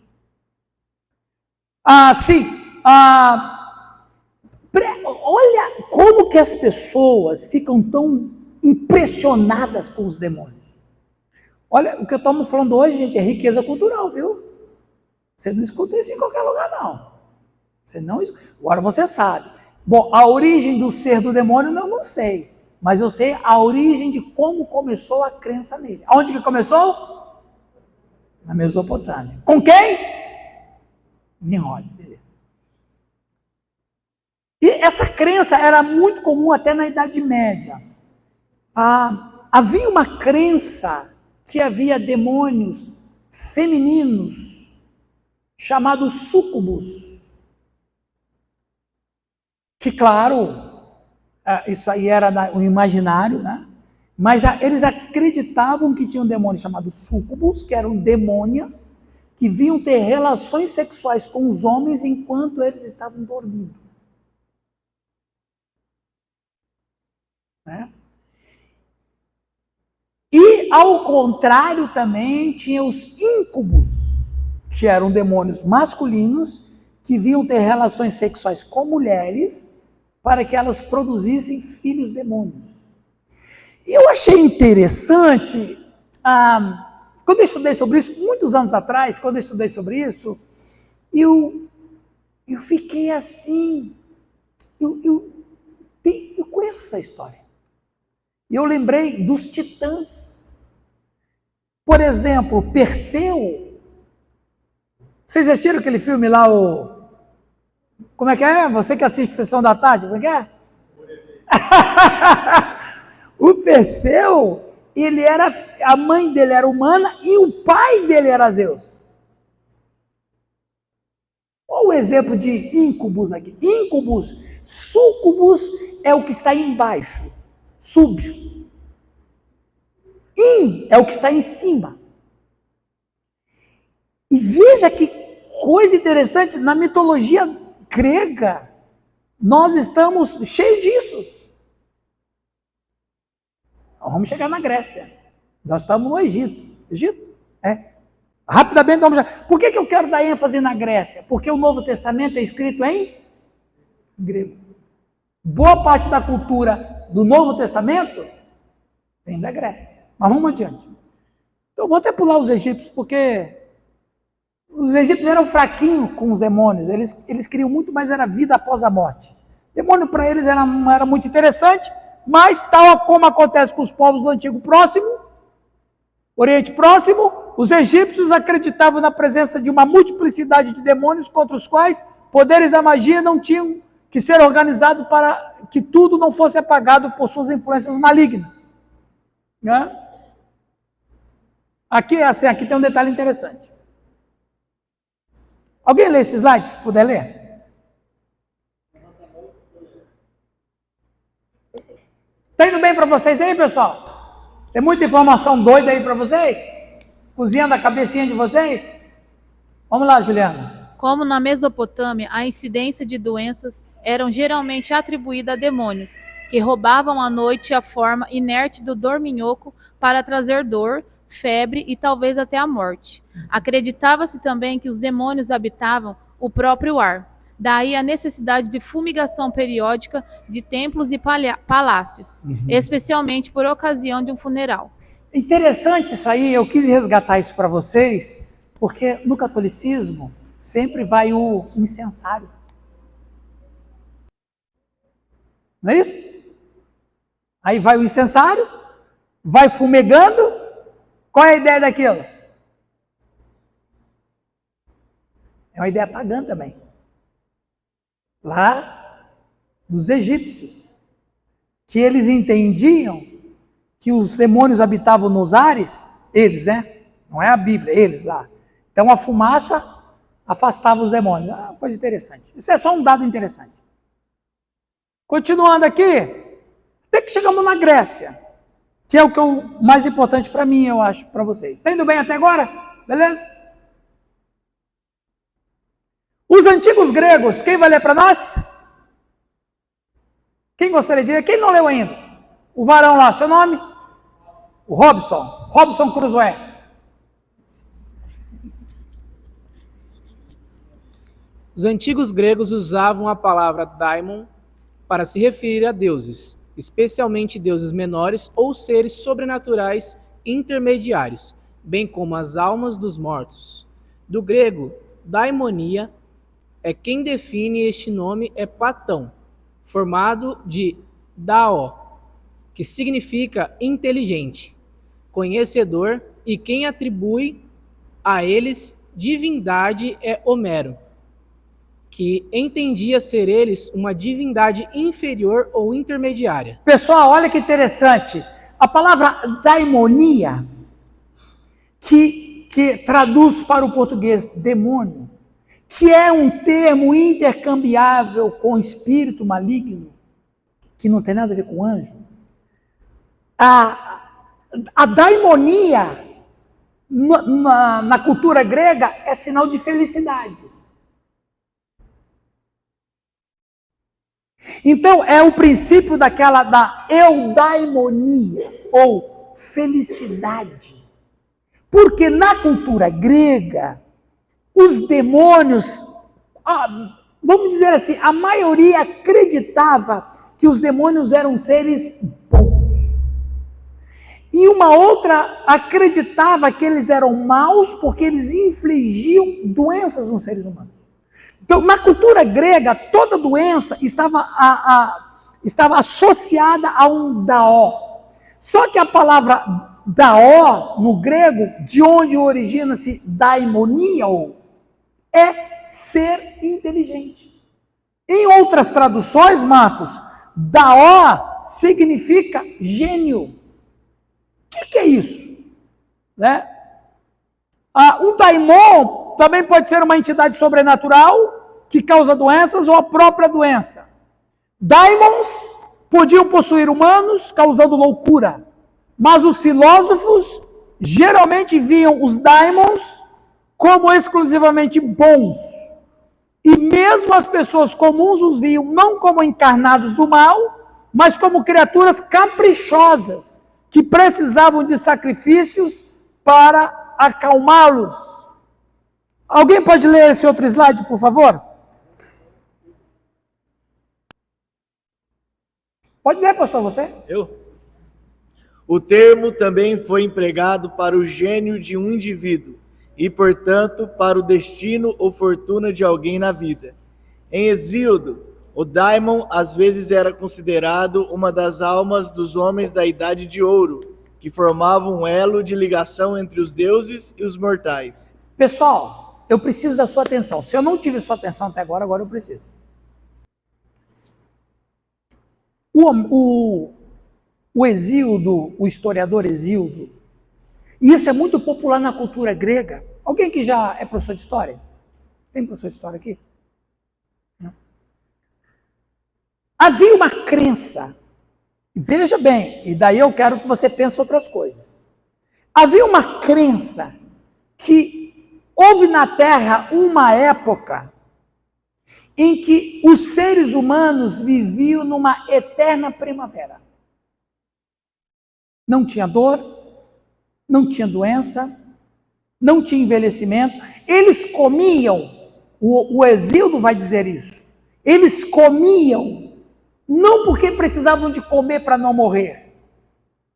Sim. Olha como Como que as pessoas ficam tão impressionadas com os demônios? Olha, o que eu estou falando hoje, gente, é riqueza cultural, viu? Você não escuta isso em qualquer lugar, não. Você não... Agora você sabe. Bom, a origem do ser do demônio eu não sei. Mas eu sei a origem de como começou a crença nele. Aonde que começou? Na Mesopotâmia. Com quem? Nimrod, beleza. E essa crença era muito comum até na Idade Média. Havia uma crença que havia demônios femininos chamados súcubos. Que, claro, isso aí era o imaginário, né? Mas eles acreditavam que tinham demônios chamados súcubos, que eram demônias que vinham ter relações sexuais com os homens enquanto eles estavam dormindo. Né? E, ao contrário, também tinha os íncubos, que eram demônios masculinos que vinham ter relações sexuais com mulheres para que elas produzissem filhos demônios. E eu achei interessante, quando eu estudei sobre isso, muitos anos atrás, quando eu estudei sobre isso, eu fiquei assim, eu conheço essa história. E eu lembrei dos titãs. Por exemplo, Perseu. Vocês assistiram aquele filme lá, como é que é? Você que assiste Sessão da Tarde, como é que é? O Perseu, a mãe dele era humana e o pai dele era Zeus. Olha o exemplo de íncubus aqui. Íncubus, súcubus é o que está embaixo, súbio. É o que está em cima. E veja que coisa interessante, na mitologia grega, nós estamos cheios disso. Vamos chegar na Grécia. Nós estamos no Egito. Egito? Rapidamente vamos chegar. Por que eu quero dar ênfase na Grécia? Porque o Novo Testamento é escrito em grego. Boa parte da cultura do Novo Testamento vem da Grécia. Mas vamos adiante. Então eu vou até pular os egípcios, porque os egípcios eram fraquinhos com os demônios. Eles queriam muito mais era vida após a morte. Demônio para eles não era muito interessante, mas tal como acontece com os povos do Antigo Oriente Próximo, os egípcios acreditavam na presença de uma multiplicidade de demônios contra os quais poderes da magia não tinham que ser organizados para que tudo não fosse apagado por suas influências malignas. Né? Aqui tem um detalhe interessante. Alguém lê esse slide, se puder ler? Está indo bem para vocês aí, pessoal? Tem muita informação doida aí para vocês? Cozinhando a cabecinha de vocês? Vamos lá, Juliana. Como na Mesopotâmia, a incidência de doenças eram geralmente atribuídas a demônios, que roubavam à noite a forma inerte do dorminhoco para trazer dor, febre e talvez até a morte. Acreditava-se também que os demônios habitavam o próprio ar. Daí a necessidade de fumigação periódica de templos e palácios, especialmente por ocasião de um funeral. Interessante isso aí, eu quis resgatar isso para vocês, porque no catolicismo sempre vai o incensário. Não é isso? Aí vai o incensário, vai fumegando. Qual é a ideia daquilo? É uma ideia pagã também. Lá dos egípcios, que eles entendiam que os demônios habitavam nos ares, eles, né? Não é a Bíblia, eles lá. Então a fumaça afastava os demônios. Coisa interessante. Isso é só um dado interessante. Continuando aqui, até que chegamos na Grécia, que é o que mais importante para mim, eu acho, para vocês. Está indo bem até agora? Beleza? Os antigos gregos, quem vai ler para nós? Quem gostaria de ler? Quem não leu ainda? O varão lá, seu nome? O Robson Crusoe. Os antigos gregos usavam a palavra daimon para se referir a deuses, especialmente deuses menores ou seres sobrenaturais intermediários, bem como as almas dos mortos. Do grego, daimonia é quem define este nome é Platão, formado de dao, que significa inteligente, conhecedor, e quem atribui a eles divindade é Homero, que entendia ser eles uma divindade inferior ou intermediária. Pessoal, olha que interessante. A palavra daimonia, que traduz para o português demônio, que é um termo intercambiável com espírito maligno, que não tem nada a ver com anjo. A daimonia, na cultura grega, é sinal de felicidade. Então, é o princípio da eudaimonia, ou felicidade. Porque na cultura grega, os demônios, vamos dizer assim, a maioria acreditava que os demônios eram seres bons. E uma outra acreditava que eles eram maus porque eles infligiam doenças nos seres humanos. Então, na cultura grega, toda doença estava associada a um daó. Só que a palavra daó, no grego, de onde origina-se daimonia, é ser inteligente. Em outras traduções, Marcos, daó significa gênio. O que é isso? Né? Um daimon também pode ser uma entidade sobrenatural que causa doenças ou a própria doença. Daimons podiam possuir humanos, causando loucura. Mas os filósofos geralmente viam os daimons como exclusivamente bons. E mesmo as pessoas comuns os viam não como encarnados do mal, mas como criaturas caprichosas, que precisavam de sacrifícios para acalmá-los. Alguém pode ler esse outro slide, por favor? Pode ler, pastor, você? Eu? O termo também foi empregado para o gênio de um indivíduo e, portanto, para o destino ou fortuna de alguém na vida. Em Hesíodo, o daimon às vezes era considerado uma das almas dos homens da Idade de Ouro, que formavam um elo de ligação entre os deuses e os mortais. Pessoal, eu preciso da sua atenção. Se eu não tive sua atenção até agora eu preciso. O Hesíodo, o historiador Hesíodo, e isso é muito popular na cultura grega. Alguém que já é professor de história? Tem professor de história aqui? Não. Havia uma crença, veja bem, e daí eu quero que você pense outras coisas. Havia uma crença que houve na Terra uma época em que os seres humanos viviam numa eterna primavera. Não tinha dor, não tinha doença, não tinha envelhecimento. Eles comiam, o Hesíodo vai dizer isso, eles comiam, não porque precisavam de comer para não morrer,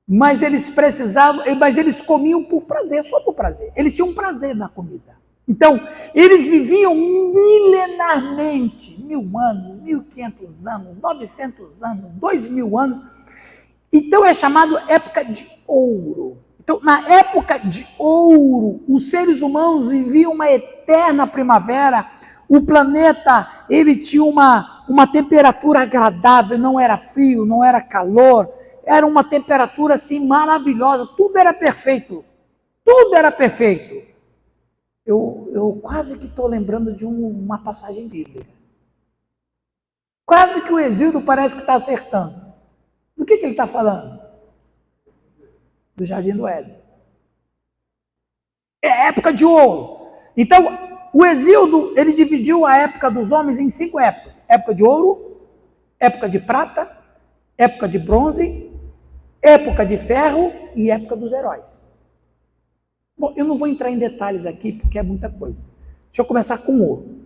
mas eles comiam por prazer, só por prazer. Eles tinham prazer na comida. Então, eles viviam milenarmente, 1000 anos, 1500 anos, 900 anos, 2000 anos. Então é chamado época de ouro. Então, na época de ouro, os seres humanos viviam uma eterna primavera. O planeta, ele tinha uma temperatura agradável, não era frio, não era calor, era uma temperatura assim maravilhosa, tudo era perfeito. Tudo era perfeito. Eu quase que estou lembrando de uma passagem bíblica. Quase que o Hesíodo parece que está acertando. Do que ele está falando? Do Jardim do Éden. É época de ouro. Então, o Hesíodo, ele dividiu a época dos homens em 5 épocas. Época de ouro, época de prata, época de bronze, época de ferro e época dos heróis. Bom, eu não vou entrar em detalhes aqui, porque é muita coisa. Deixa eu começar com ouro.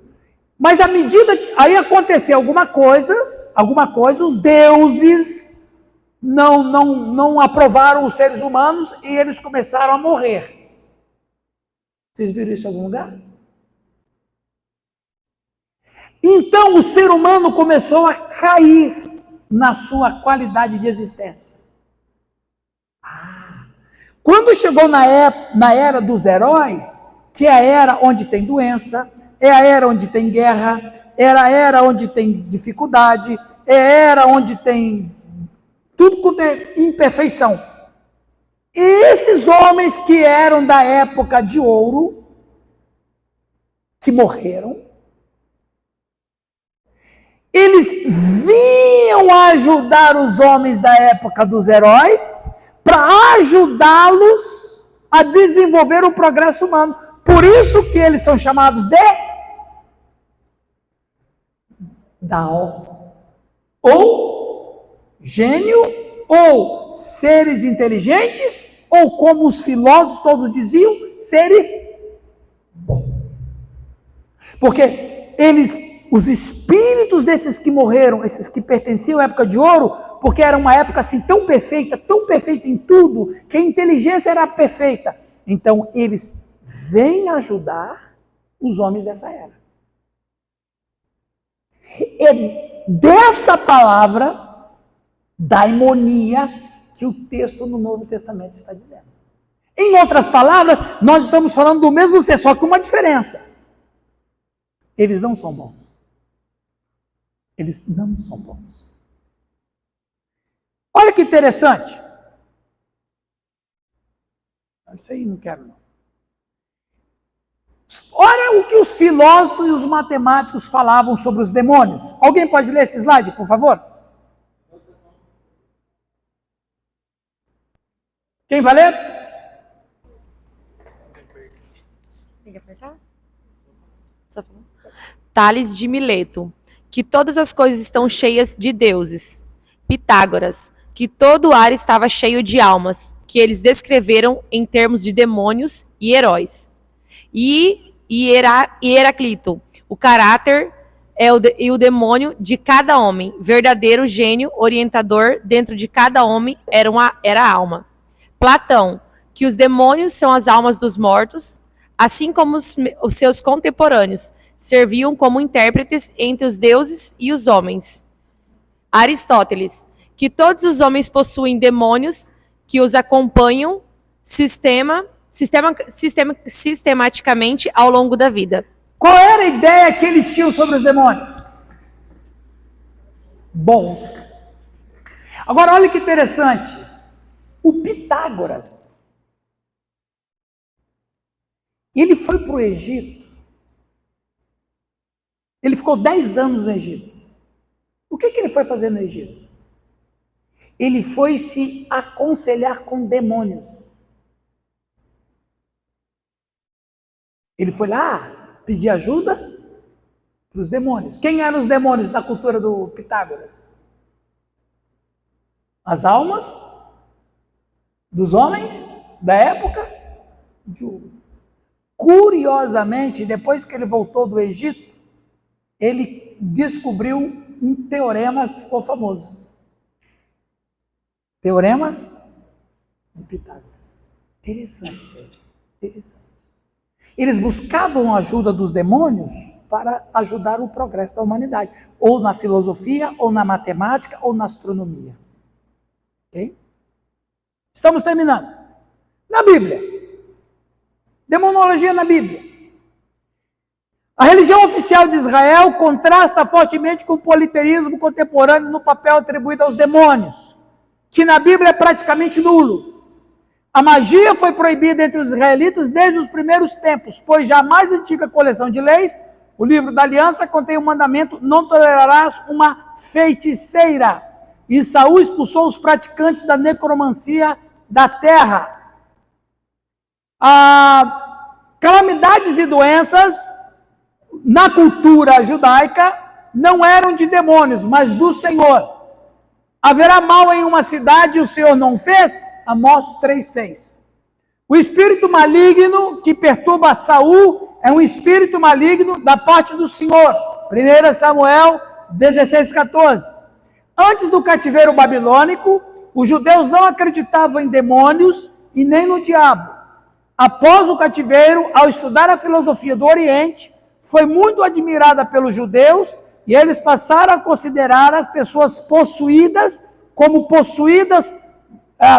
Mas à medida que aí aconteceu alguma coisa, os deuses não aprovaram os seres humanos e eles começaram a morrer. Vocês viram isso em algum lugar? Então o ser humano começou a cair na sua qualidade de existência. Quando chegou na era dos heróis, que é a era onde tem doença, é a era onde tem guerra, é a era onde tem dificuldade, é a era onde tem tudo com imperfeição. E esses homens que eram da época de ouro, que morreram, eles vinham ajudar os homens da época dos heróis para ajudá-los a desenvolver o progresso humano. Por isso que eles são chamados de Dao, ou gênio, ou seres inteligentes, ou como os filósofos todos diziam, seres bons. Porque os espíritos desses que morreram, esses que pertenciam à época de ouro, porque era uma época assim tão perfeita em tudo, que a inteligência era perfeita. Então eles vêm ajudar os homens dessa era. É dessa palavra, daimonia, que o texto no Novo Testamento está dizendo. Em outras palavras, nós estamos falando do mesmo ser, só com uma diferença. Eles não são bons. Eles não são bons. Olha que interessante. Isso aí não quero não. Olha o que os filósofos e os matemáticos falavam sobre os demônios. Alguém pode ler esse slide, por favor? Quem vai ler? Tem que apertar? Tales de Mileto, que todas as coisas estão cheias de deuses. Pitágoras, que todo o ar estava cheio de almas, que eles descreveram em termos de demônios e heróis. E Heraclito, o caráter e o demônio de cada homem, verdadeiro gênio orientador dentro de cada homem era a alma. Platão, que os demônios são as almas dos mortos, assim como os seus contemporâneos, serviam como intérpretes entre os deuses e os homens. Aristóteles, que todos os homens possuem demônios que os acompanham sistematicamente ao longo da vida. Qual era a ideia que eles tinham sobre os demônios? Bons. Agora, olha que interessante. O Pitágoras, ele foi para o Egito. Ele ficou 10 anos no Egito. O que ele foi fazer no Egito? Ele foi se aconselhar com demônios. Ele foi lá pedir ajuda para os demônios. Quem eram os demônios da cultura do Pitágoras? As almas dos homens da época de ouro. Curiosamente, depois que ele voltou do Egito, ele descobriu um teorema que ficou famoso. Teorema de Pitágoras. Interessante isso aí. Interessante. Eles buscavam a ajuda dos demônios para ajudar o progresso da humanidade, ou na filosofia, ou na matemática, ou na astronomia. Ok? Estamos terminando. Na Bíblia. Demonologia na Bíblia. A religião oficial de Israel contrasta fortemente com o politeísmo contemporâneo no papel atribuído aos demônios, que na Bíblia é praticamente nulo. A magia foi proibida entre os israelitas desde os primeiros tempos, pois já a mais antiga coleção de leis, o livro da aliança, contém o mandamento: não tolerarás uma feiticeira. E Saul expulsou os praticantes da necromancia da terra. Calamidades e doenças na cultura judaica não eram de demônios, mas do Senhor. Haverá mal em uma cidade e o Senhor não fez? Amós 3,6. O espírito maligno que perturba Saul é um espírito maligno da parte do Senhor. 1 Samuel 16:14. Antes do cativeiro babilônico, os judeus não acreditavam em demônios e nem no diabo. Após o cativeiro, ao estudar a filosofia do Oriente, foi muito admirada pelos judeus e eles passaram a considerar as pessoas possuídas como possuídas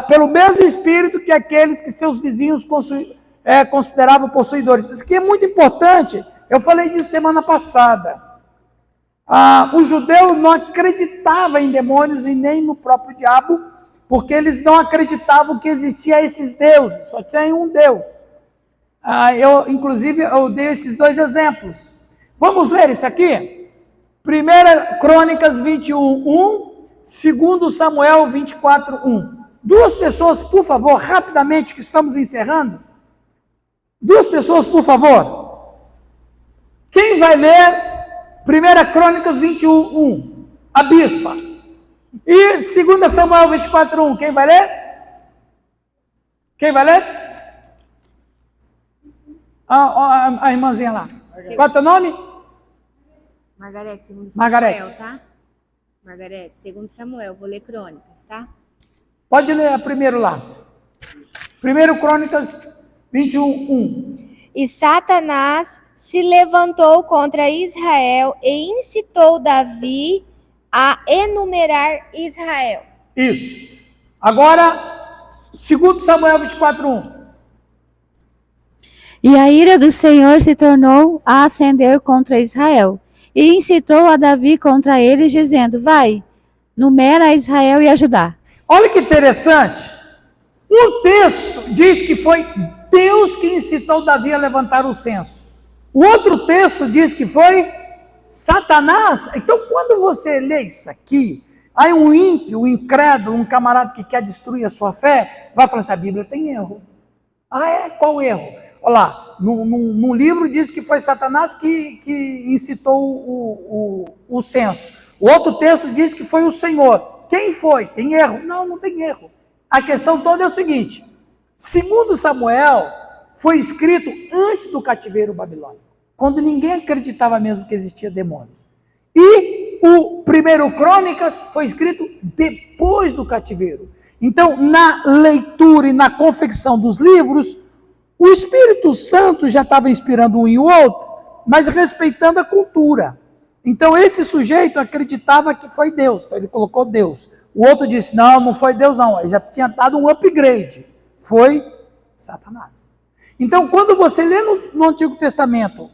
pelo mesmo espírito que aqueles que seus vizinhos consideravam possuidores. Isso aqui é muito importante, eu falei disso semana passada. O judeu não acreditava em demônios e nem no próprio diabo, porque eles não acreditavam que existia esses deuses, só tinha um Deus. Inclusive, eu dei esses dois exemplos. Vamos ler isso aqui? 1 Crônicas 21:1, 2 Samuel 24:1. Duas pessoas, por favor, rapidamente, que estamos encerrando. Duas pessoas, por favor. Quem vai ler 1 Crônicas 21:1? A bispa. E 2 Samuel 24:1, quem vai ler? Quem vai ler? A irmãzinha lá. Qual é o teu nome? Margarete, segundo Margarete. Samuel, tá? Margarete, segundo Samuel, vou ler Crônicas, tá? Pode ler primeiro lá. 1 Crônicas 21:1. E Satanás se levantou contra Israel e incitou Davi a enumerar Israel. Isso. Agora, 2 Samuel 24:1. E a ira do Senhor se tornou a acender contra Israel, e incitou a Davi contra eles, dizendo: vai, numera Israel e a Judá. Olha que interessante. Um texto diz que foi Deus que incitou Davi a levantar o censo. O outro texto diz que foi Satanás. Então, quando você lê isso aqui, aí um ímpio, um incrédulo, um camarada que quer destruir a sua fé, vai falar assim: a Bíblia tem erro. Qual erro? Olha lá, no livro diz que foi Satanás que incitou o censo. O outro texto diz que foi o Senhor. Quem foi? Tem erro? Não tem erro. A questão toda é o seguinte: 2 Samuel foi escrito antes do cativeiro babilônico, quando ninguém acreditava mesmo que existia demônios. E o 1 Crônicas foi escrito depois do cativeiro. Então, na leitura e na confecção dos livros, o Espírito Santo já estava inspirando um e o outro, mas respeitando a cultura. Então, esse sujeito acreditava que foi Deus, então ele colocou Deus. O outro disse: não foi Deus não, ele já tinha dado um upgrade, foi Satanás. Então, quando você lê no Antigo Testamento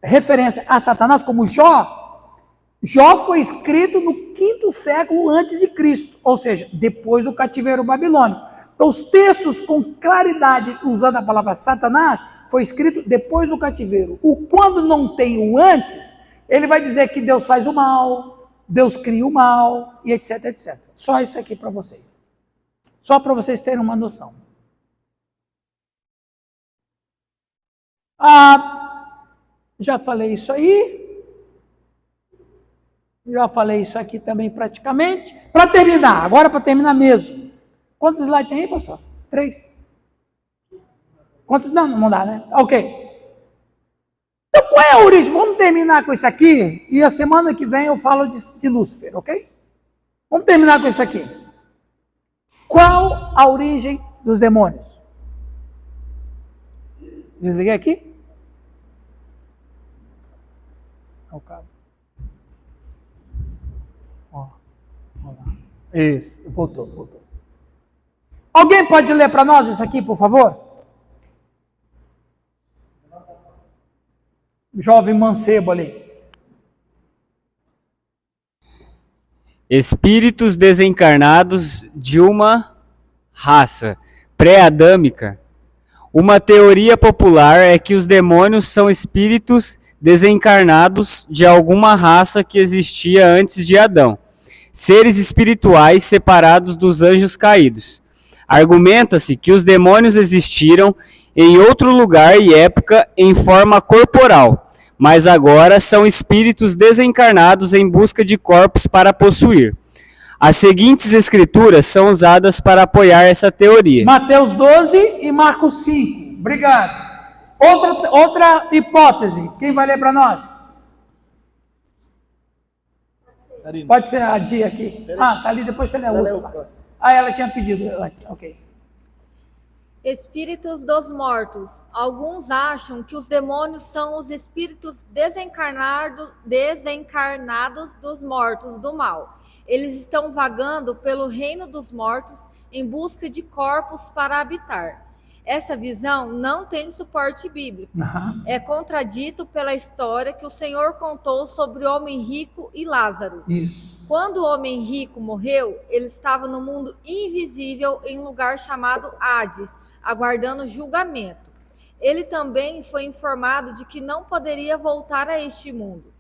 referência a Satanás, como Jó foi escrito no 5º século antes de Cristo, ou seja, depois do cativeiro babilônico. Então, os textos com claridade, usando a palavra Satanás, foi escrito depois do cativeiro. O quando não tem o antes, ele vai dizer que Deus faz o mal, Deus cria o mal, e etc, etc. Só isso aqui para vocês. Só para vocês terem uma noção. Já falei isso aí. Já falei isso aqui também praticamente. Para terminar, agora para terminar mesmo. Quantos slides tem aí, pastor? 3? Quantos? Não dá, né? Ok. Então, qual é a origem? Vamos terminar com isso aqui, e a semana que vem eu falo de Lúcifer, ok? Vamos terminar com isso aqui. Qual a origem dos demônios? Desliguei aqui? O cabo. Isso, voltou. Alguém pode ler para nós isso aqui, por favor? Jovem mancebo ali. Espíritos desencarnados de uma raça pré-adâmica. Uma teoria popular é que os demônios são espíritos desencarnados de alguma raça que existia antes de Adão, seres espirituais separados dos anjos caídos. Argumenta-se que os demônios existiram em outro lugar e época em forma corporal, mas agora são espíritos desencarnados em busca de corpos para possuir. As seguintes escrituras são usadas para apoiar essa teoria. Mateus 12 e Marcos 5. Obrigado. Outra hipótese. Quem vai ler para nós? Pode ser a Dia aqui. Ah, tá ali, depois você lê a outra. Ah, ela tinha pedido antes, ok. Espíritos dos mortos. Alguns acham que os demônios são os espíritos desencarnados dos mortos do mal. Eles estão vagando pelo reino dos mortos em busca de corpos para habitar. Essa visão não tem suporte bíblico. É contradito pela história que o Senhor contou sobre o homem rico e Lázaro. Isso. Quando o homem rico morreu, ele estava no mundo invisível em um lugar chamado Hades, aguardando julgamento. Ele também foi informado de que não poderia voltar a este mundo.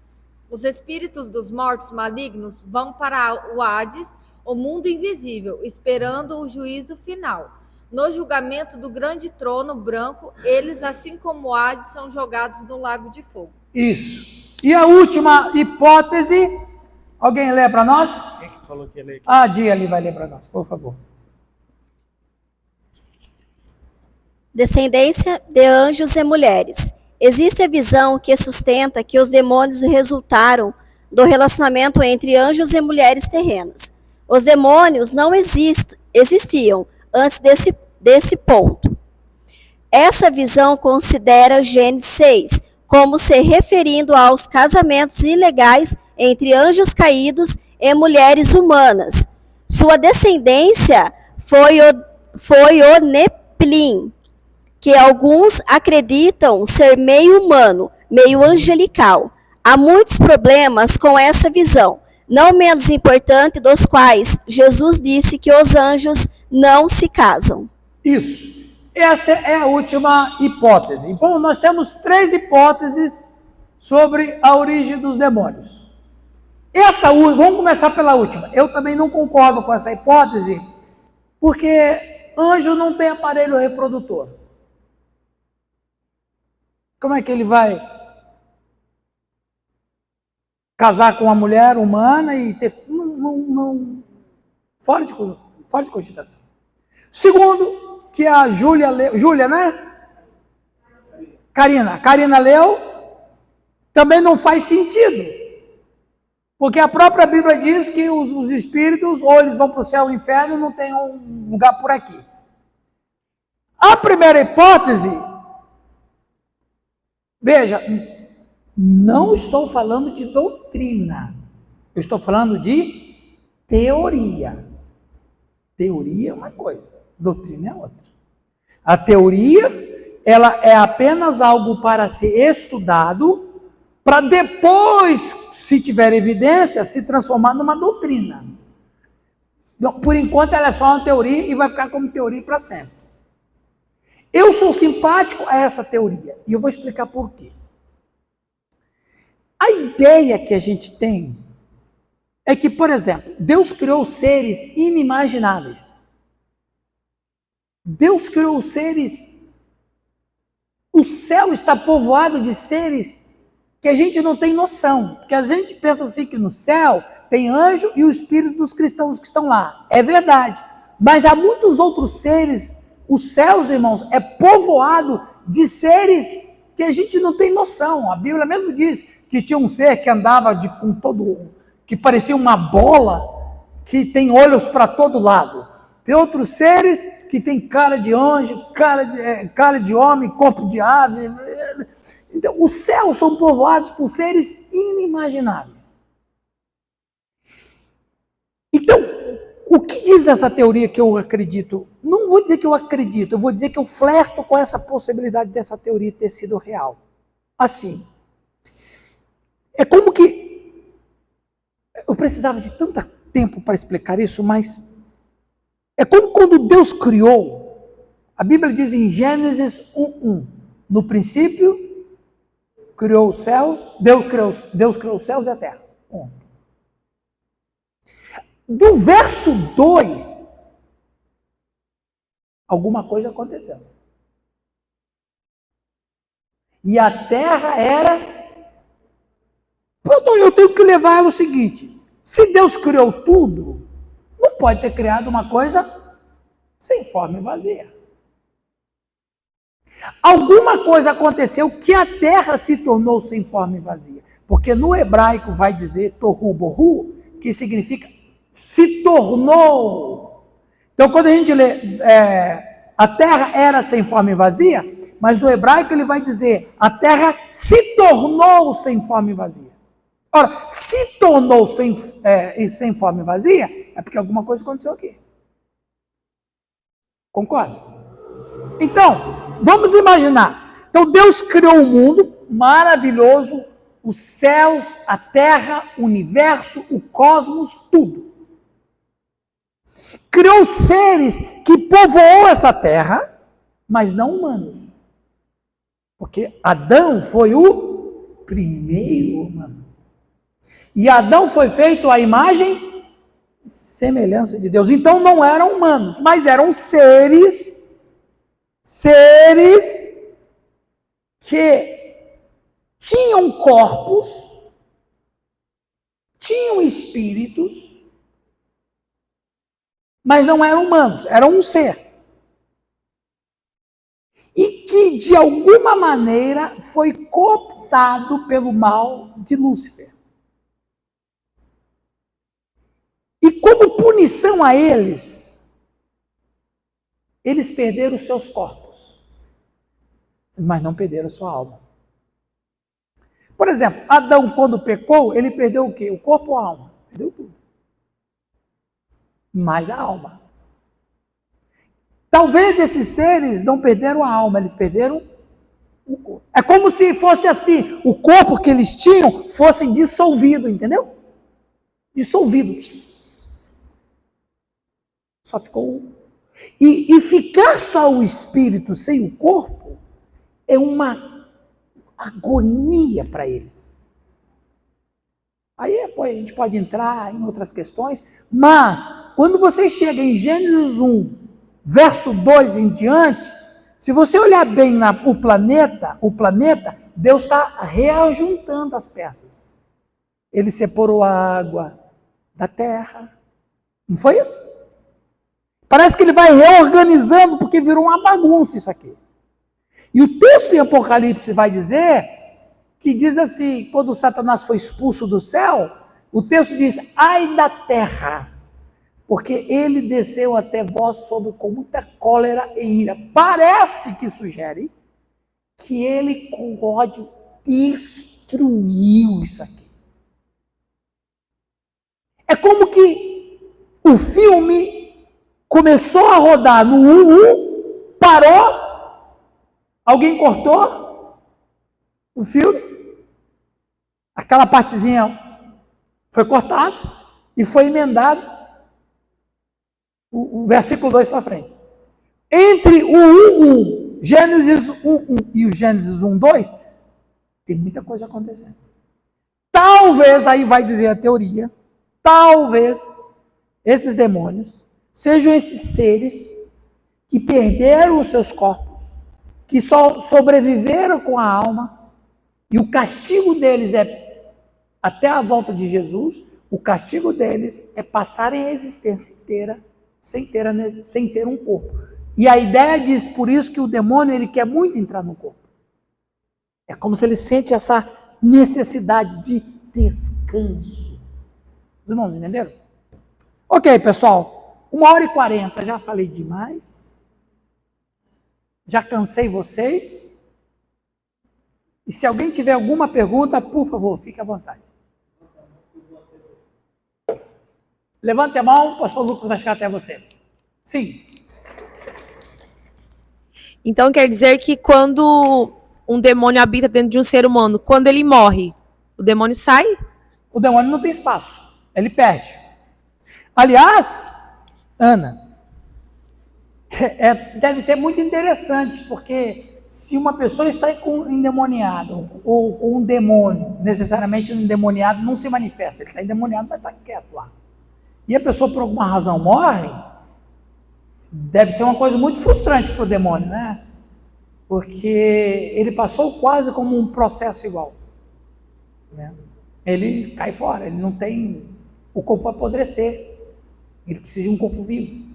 Os espíritos dos mortos malignos vão para o Hades, o mundo invisível, esperando o juízo final. No julgamento do grande trono branco, eles, assim como o Hades, são jogados no lago de fogo. Isso. E a última hipótese, alguém lê para nós? Quem que falou que ia ler aqui? A Dia ali vai ler para nós, por favor. Descendência de anjos e mulheres. Existe a visão que sustenta que os demônios resultaram do relacionamento entre anjos e mulheres terrenas. Os demônios não existiam antes desse ponto. Essa visão considera Gênesis 6 como se referindo aos casamentos ilegais entre anjos caídos e mulheres humanas. Sua descendência foi o Nephilim, que alguns acreditam ser meio humano, meio angelical. Há muitos problemas com essa visão, não menos importante dos quais Jesus disse que os anjos não se casam. Isso. Essa é a última hipótese. Bom, nós temos 3 hipóteses sobre a origem dos demônios. Vamos começar pela última. Eu também não concordo com essa hipótese, porque anjo não tem aparelho reprodutor. Como é que ele vai casar com uma mulher humana e ter... Fora de cogitação. Segundo, que a Júlia, né? Karina leu, também não faz sentido. Porque a própria Bíblia diz que os espíritos, ou eles vão para o céu ou inferno, não tem um lugar por aqui. A primeira hipótese, veja, não estou falando de doutrina, eu estou falando de teoria. Teoria é uma coisa, doutrina é outra. A teoria, ela é apenas algo para ser estudado, para depois, se tiver evidência, se transformar numa doutrina. Então, por enquanto, ela é só uma teoria e vai ficar como teoria para sempre. Eu sou simpático a essa teoria e eu vou explicar por quê. A ideia que a gente tem é que, por exemplo, Deus criou seres inimagináveis. Deus criou seres... O céu está povoado de seres que a gente não tem noção. Porque a gente pensa assim que no céu tem anjo e o espírito dos cristãos que estão lá. É verdade. Mas há muitos outros seres. Os céus, irmãos, é povoado de seres que a gente não tem noção. A Bíblia mesmo diz que tinha um ser que andava que parecia uma bola, que tem olhos para todo lado. Tem outros seres que tem cara de anjo, cara de homem, corpo de ave. Então, os céus são povoados por seres inimagináveis. Então, o que diz essa teoria que eu acredito? Não vou dizer que eu acredito, eu vou dizer que eu flerto com essa possibilidade dessa teoria ter sido real. Assim, é como que... Eu precisava de tanto tempo para explicar isso, mas é como quando Deus criou. A Bíblia diz em Gênesis 1:1, no princípio criou os céus, Deus criou os céus e a terra. Do verso 2, alguma coisa aconteceu. E a terra era... Pronto, eu tenho que levar o seguinte: se Deus criou tudo, não pode ter criado uma coisa sem forma e vazia. Alguma coisa aconteceu que a terra se tornou sem forma e vazia. Porque no hebraico vai dizer tohu bohu, que significa se tornou. Então, quando a gente lê, a terra era sem forma e vazia, mas no hebraico ele vai dizer, a terra se tornou sem forma e vazia. Ora, se tornou sem forma e vazia, é porque alguma coisa aconteceu aqui. Concorda? Então, vamos imaginar. Então, Deus criou um mundo maravilhoso, os céus, a terra, o universo, o cosmos, tudo. Criou seres que povoou essa terra, mas não humanos. Porque Adão foi o primeiro humano. E Adão foi feito à imagem e semelhança de Deus. Então não eram humanos, mas eram seres que tinham corpos, tinham espíritos, mas não eram humanos, eram um ser. E que, de alguma maneira, foi cooptado pelo mal de Lúcifer. E como punição a eles, eles perderam os seus corpos, mas não perderam sua alma. Por exemplo, Adão, quando pecou, ele perdeu o quê? O corpo ou a alma? Perdeu tudo. Mas a alma. Talvez esses seres não perderam a alma, eles perderam o corpo. É como se fosse assim, o corpo que eles tinham fosse dissolvido, entendeu? Dissolvido. Só ficou... E ficar só o espírito sem o corpo é uma agonia para eles. Aí depois a gente pode entrar em outras questões, mas quando você chega em Gênesis 1, verso 2 em diante, se você olhar bem o planeta, Deus está reajuntando as peças. Ele separou a água da terra. Não foi isso? Parece que ele vai reorganizando, porque virou uma bagunça isso aqui. E o texto em Apocalipse vai dizer, que diz assim, quando Satanás foi expulso do céu, o texto diz, ai da terra, porque ele desceu até vós com muita cólera e ira. Parece que sugere que ele, com ódio, destruiu isso aqui. É como que o filme começou a rodar no 1, parou, alguém cortou o filme, aquela partezinha foi cortada e foi emendado o versículo 2 para frente. Entre o 1:1, Gênesis 1:1 e o Gênesis 1:2, tem muita coisa acontecendo. Talvez, aí vai dizer a teoria, talvez esses demônios sejam esses seres que perderam os seus corpos, que só sobreviveram com a alma, e o castigo deles é, até a volta de Jesus, o castigo deles é passarem a existência inteira sem ter um corpo. E a ideia diz, por isso que o demônio ele quer muito entrar no corpo. É como se ele sente essa necessidade de descanso. Os irmãos entenderam? Ok, pessoal, 1h40, já falei demais. Já cansei vocês. E se alguém tiver alguma pergunta, por favor, fique à vontade. Levante a mão, o pastor Lucas vai chegar até você. Sim. Então quer dizer que quando um demônio habita dentro de um ser humano, quando ele morre, o demônio sai? O demônio não tem espaço, ele perde. Aliás, Ana, deve ser muito interessante, porque se uma pessoa está endemoniada, ou com um demônio, necessariamente um endemoniado não se manifesta, ele está endemoniado, mas está quieto lá. E a pessoa por alguma razão morre, deve ser uma coisa muito frustrante para o demônio, né? Porque ele passou quase como um processo igual. Né? Ele cai fora, ele não tem... O corpo vai apodrecer, ele precisa de um corpo vivo.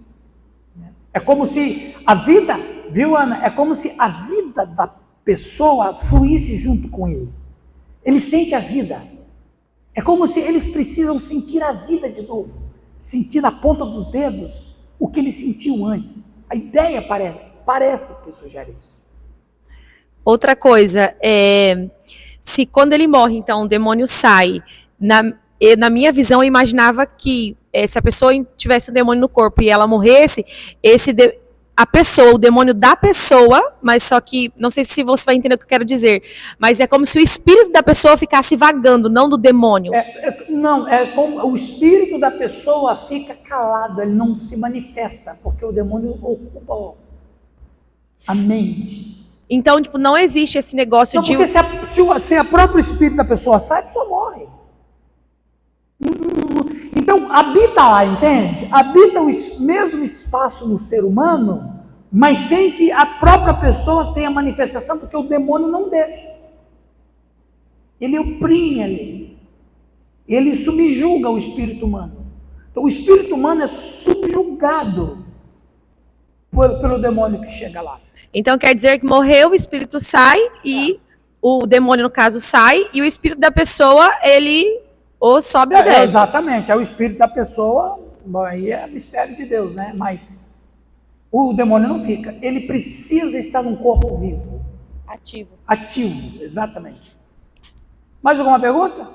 Né? É como se a vida, viu, Ana? É como se a vida da pessoa fluísse junto com ele. Ele sente a vida. É como se eles precisam sentir a vida de novo, sentir na ponta dos dedos o que eles sentiam antes. A ideia parece que sugere isso. Outra coisa, se quando ele morre, então, o demônio sai, na minha visão, eu imaginava que se a pessoa tivesse um demônio no corpo e ela morresse, a pessoa, o demônio da pessoa, mas só que, não sei se você vai entender o que eu quero dizer, mas é como se o espírito da pessoa ficasse vagando, não do demônio. Não, é como o espírito da pessoa fica calado, ele não se manifesta, porque o demônio ocupa a mente. Então, tipo, não existe esse negócio de... Porque se a próprio espírito da pessoa sai, a pessoa morre. Então, habita lá, entende? Habita o mesmo espaço no ser humano, mas sem que a própria pessoa tenha manifestação, porque o demônio não deixa. Ele oprime ali. Ele subjuga o espírito humano. Então, o espírito humano é subjugado pelo demônio que chega lá. Então, quer dizer que morreu, o espírito sai e o demônio, no caso, sai, e o espírito da pessoa, ele ou sobe ou desce. Exatamente, é o espírito da pessoa, aí é mistério de Deus, né? Mas o demônio não fica, ele precisa estar num corpo vivo. Ativo, exatamente. Mais alguma pergunta?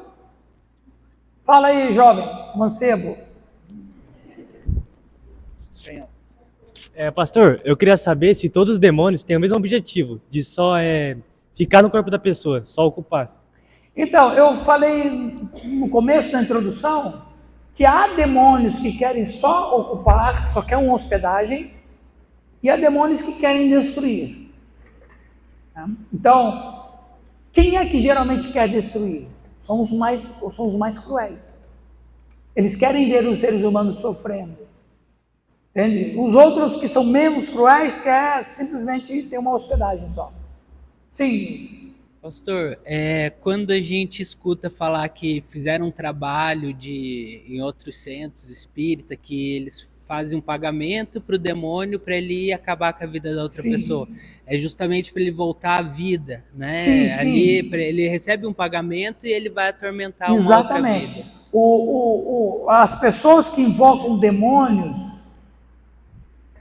Fala aí, jovem, mancebo. Pastor, eu queria saber se todos os demônios têm o mesmo objetivo, de só ficar no corpo da pessoa, só ocupar. Então, eu falei no começo da introdução que há demônios que querem só ocupar, só querem uma hospedagem, e há demônios que querem destruir. Então, quem é que geralmente quer destruir? São os mais cruéis. Eles querem ver os seres humanos sofrendo. Entende? Os outros que são menos cruéis querem simplesmente ter uma hospedagem só. Sim. Pastor, quando a gente escuta falar que fizeram um trabalho em outros centros espírita, que eles fazem um pagamento para o demônio para ele ir acabar com a vida da outra pessoa, é justamente para ele voltar à vida, né? Sim. Ali ele recebe um pagamento e ele vai atormentar uma outra vida. As pessoas que invocam demônios,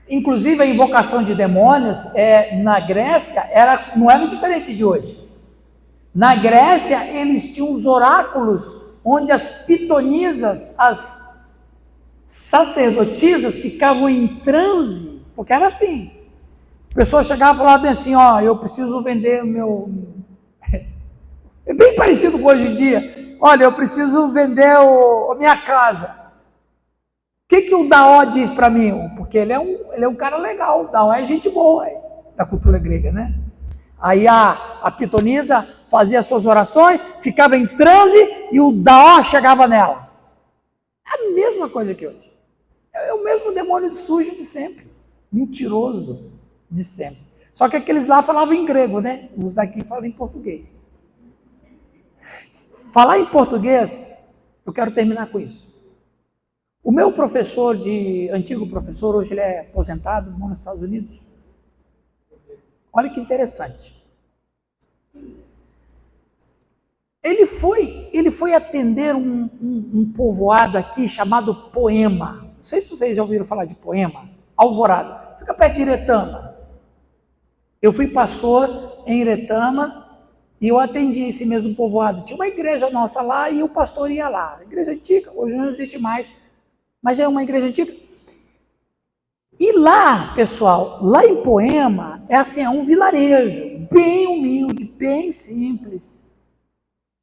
inclusive a invocação de demônios, na Grécia, não era diferente de hoje. Na Grécia, eles tinham os oráculos, onde as pitonisas, as sacerdotisas, ficavam em transe, porque era assim. A pessoa chegava e falava bem assim, eu preciso vender o meu... É bem parecido com hoje em dia. Olha, eu preciso vender a minha casa. O que o Daó diz para mim? Porque ele é um cara legal, o Daó é gente boa, da cultura grega, né? Aí a pitonisa fazia suas orações, ficava em transe e o Daó chegava nela. É a mesma coisa que hoje. É o mesmo demônio sujo de sempre. Mentiroso de sempre. Só que aqueles lá falavam em grego, né? Os daqui falam em português. Falar em português, eu quero terminar com isso. O meu professor, antigo professor, hoje ele é aposentado, mora nos Estados Unidos. Olha que interessante. Ele foi atender um povoado aqui chamado Poema. Não sei se vocês já ouviram falar de Poema. Alvorada. Fica perto de Iretama. Eu fui pastor em Iretama e eu atendi esse mesmo povoado. Tinha uma igreja nossa lá e o pastor ia lá. Igreja antiga, hoje não existe mais, mas é uma igreja antiga. E lá, pessoal, lá em Poema, é um vilarejo, bem humilde, bem simples.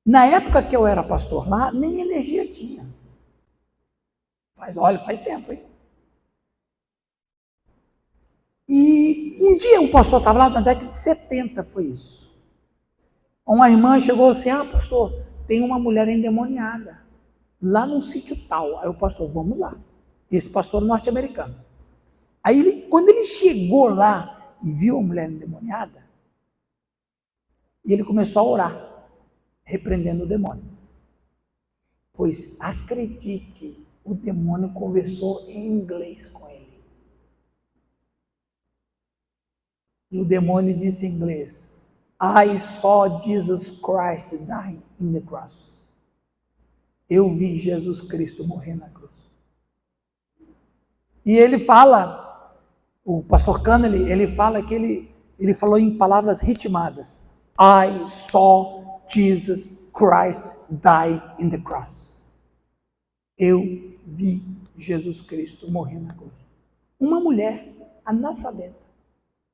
Na época que eu era pastor lá, nem energia tinha. Faz tempo, hein? E um dia o pastor estava lá, na década de 70 foi isso. Uma irmã chegou assim, pastor, tem uma mulher endemoniada, lá num sítio tal. Aí o pastor, vamos lá. Esse pastor norte-americano. Aí, quando ele chegou lá e viu a mulher endemoniada, ele começou a orar, repreendendo o demônio. Pois, acredite, o demônio conversou em inglês com ele. E o demônio disse em inglês, I saw Jesus Christ dying in the cross. eu vi Jesus Cristo morrer na cruz. E ele fala, o pastor Connelly, ele fala que ele falou em palavras ritmadas. I saw Jesus Christ die in the cross. Eu vi Jesus Cristo morrer na cruz. Uma mulher analfabeta,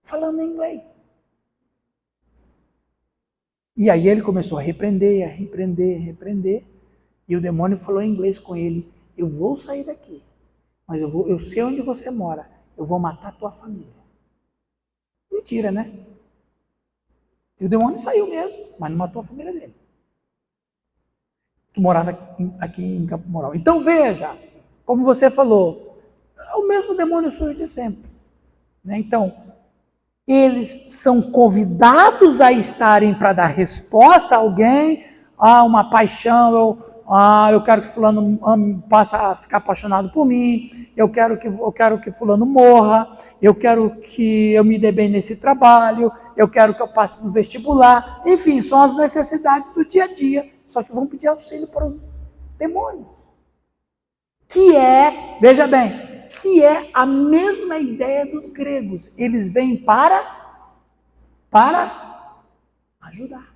falando em inglês. E aí ele começou a repreender, e o demônio falou em inglês com ele, eu vou sair daqui, mas eu sei onde você mora, eu vou matar a tua família. Mentira, né? E o demônio saiu mesmo, mas não matou a família dele, que morava aqui em Campo Mourão. Então veja, como você falou, é o mesmo demônio sujo de sempre, né? Então, eles são convidados a estarem para dar resposta a alguém, uma paixão, eu quero que fulano passe a ficar apaixonado por mim, eu quero que fulano morra, eu quero que eu me dê bem nesse trabalho, eu quero que eu passe no vestibular, enfim, são as necessidades do dia a dia, só que vão pedir auxílio para os demônios. Que é, veja bem, que é a mesma ideia dos gregos. Eles vêm para ajudar.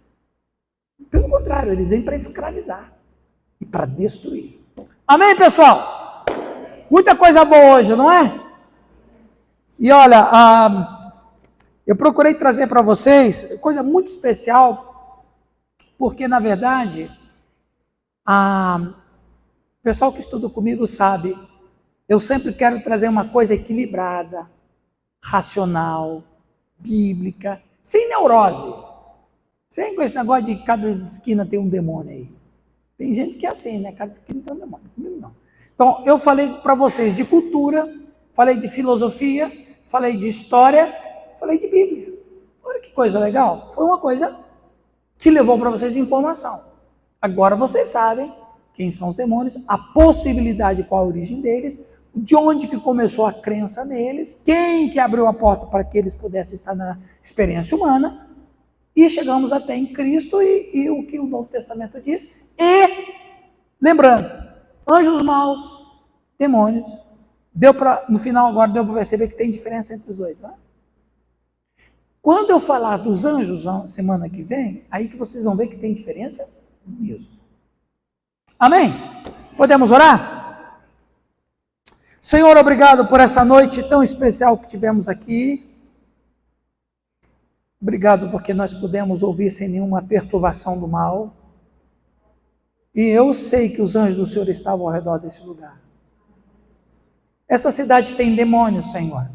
Pelo contrário, eles vêm para escravizar e para destruir. Amém, pessoal? Muita coisa boa hoje, não é? E olha, eu procurei trazer para vocês coisa muito especial, porque na verdade, o pessoal que estuda comigo sabe, eu sempre quero trazer uma coisa equilibrada, racional, bíblica, sem neurose. Sem com esse negócio de cada esquina tem um demônio aí. Tem gente que é assim, né? Cada esquina tem um demônio. Comigo não. Então, eu falei para vocês de cultura, falei de filosofia, falei de história, falei de Bíblia. Olha que coisa legal. Foi uma coisa que levou para vocês informação. Agora vocês sabem quem são os demônios, a possibilidade, qual a origem deles, de onde que começou a crença neles, quem que abriu a porta para que eles pudessem estar na experiência humana, e chegamos até em Cristo e o que o Novo Testamento diz. E, lembrando, anjos maus, demônios, no final agora deu para perceber que tem diferença entre os dois, não é? Quando eu falar dos anjos na semana que vem, aí que vocês vão ver que tem diferença mesmo. Amém? Podemos orar? Senhor, obrigado por essa noite tão especial que tivemos aqui. Obrigado porque nós pudemos ouvir sem nenhuma perturbação do mal. E eu sei que os anjos do Senhor estavam ao redor desse lugar. Essa cidade tem demônio, Senhor.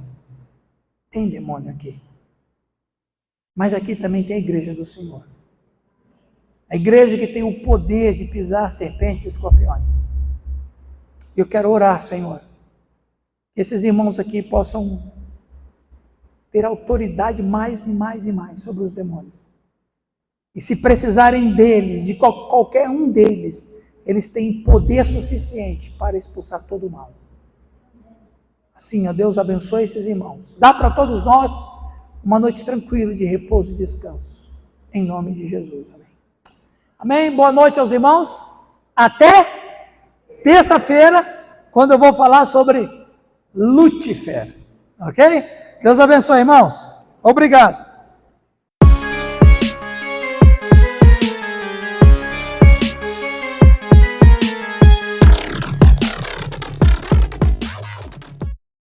Tem demônio aqui. Mas aqui também tem a igreja do Senhor. A igreja que tem o poder de pisar serpentes e escorpiões. Eu quero orar, Senhor, que esses irmãos aqui possam ter autoridade mais e mais e mais sobre os demônios. E se precisarem deles, de qualquer um deles, eles têm poder suficiente para expulsar todo o mal. Assim, ó Deus, abençoe esses irmãos. Dá para todos nós uma noite tranquila de repouso e descanso. Em nome de Jesus. Amém. Amém? Boa noite aos irmãos. Até terça-feira, quando eu vou falar sobre Lúcifer. Ok? Deus abençoe, irmãos. Obrigado.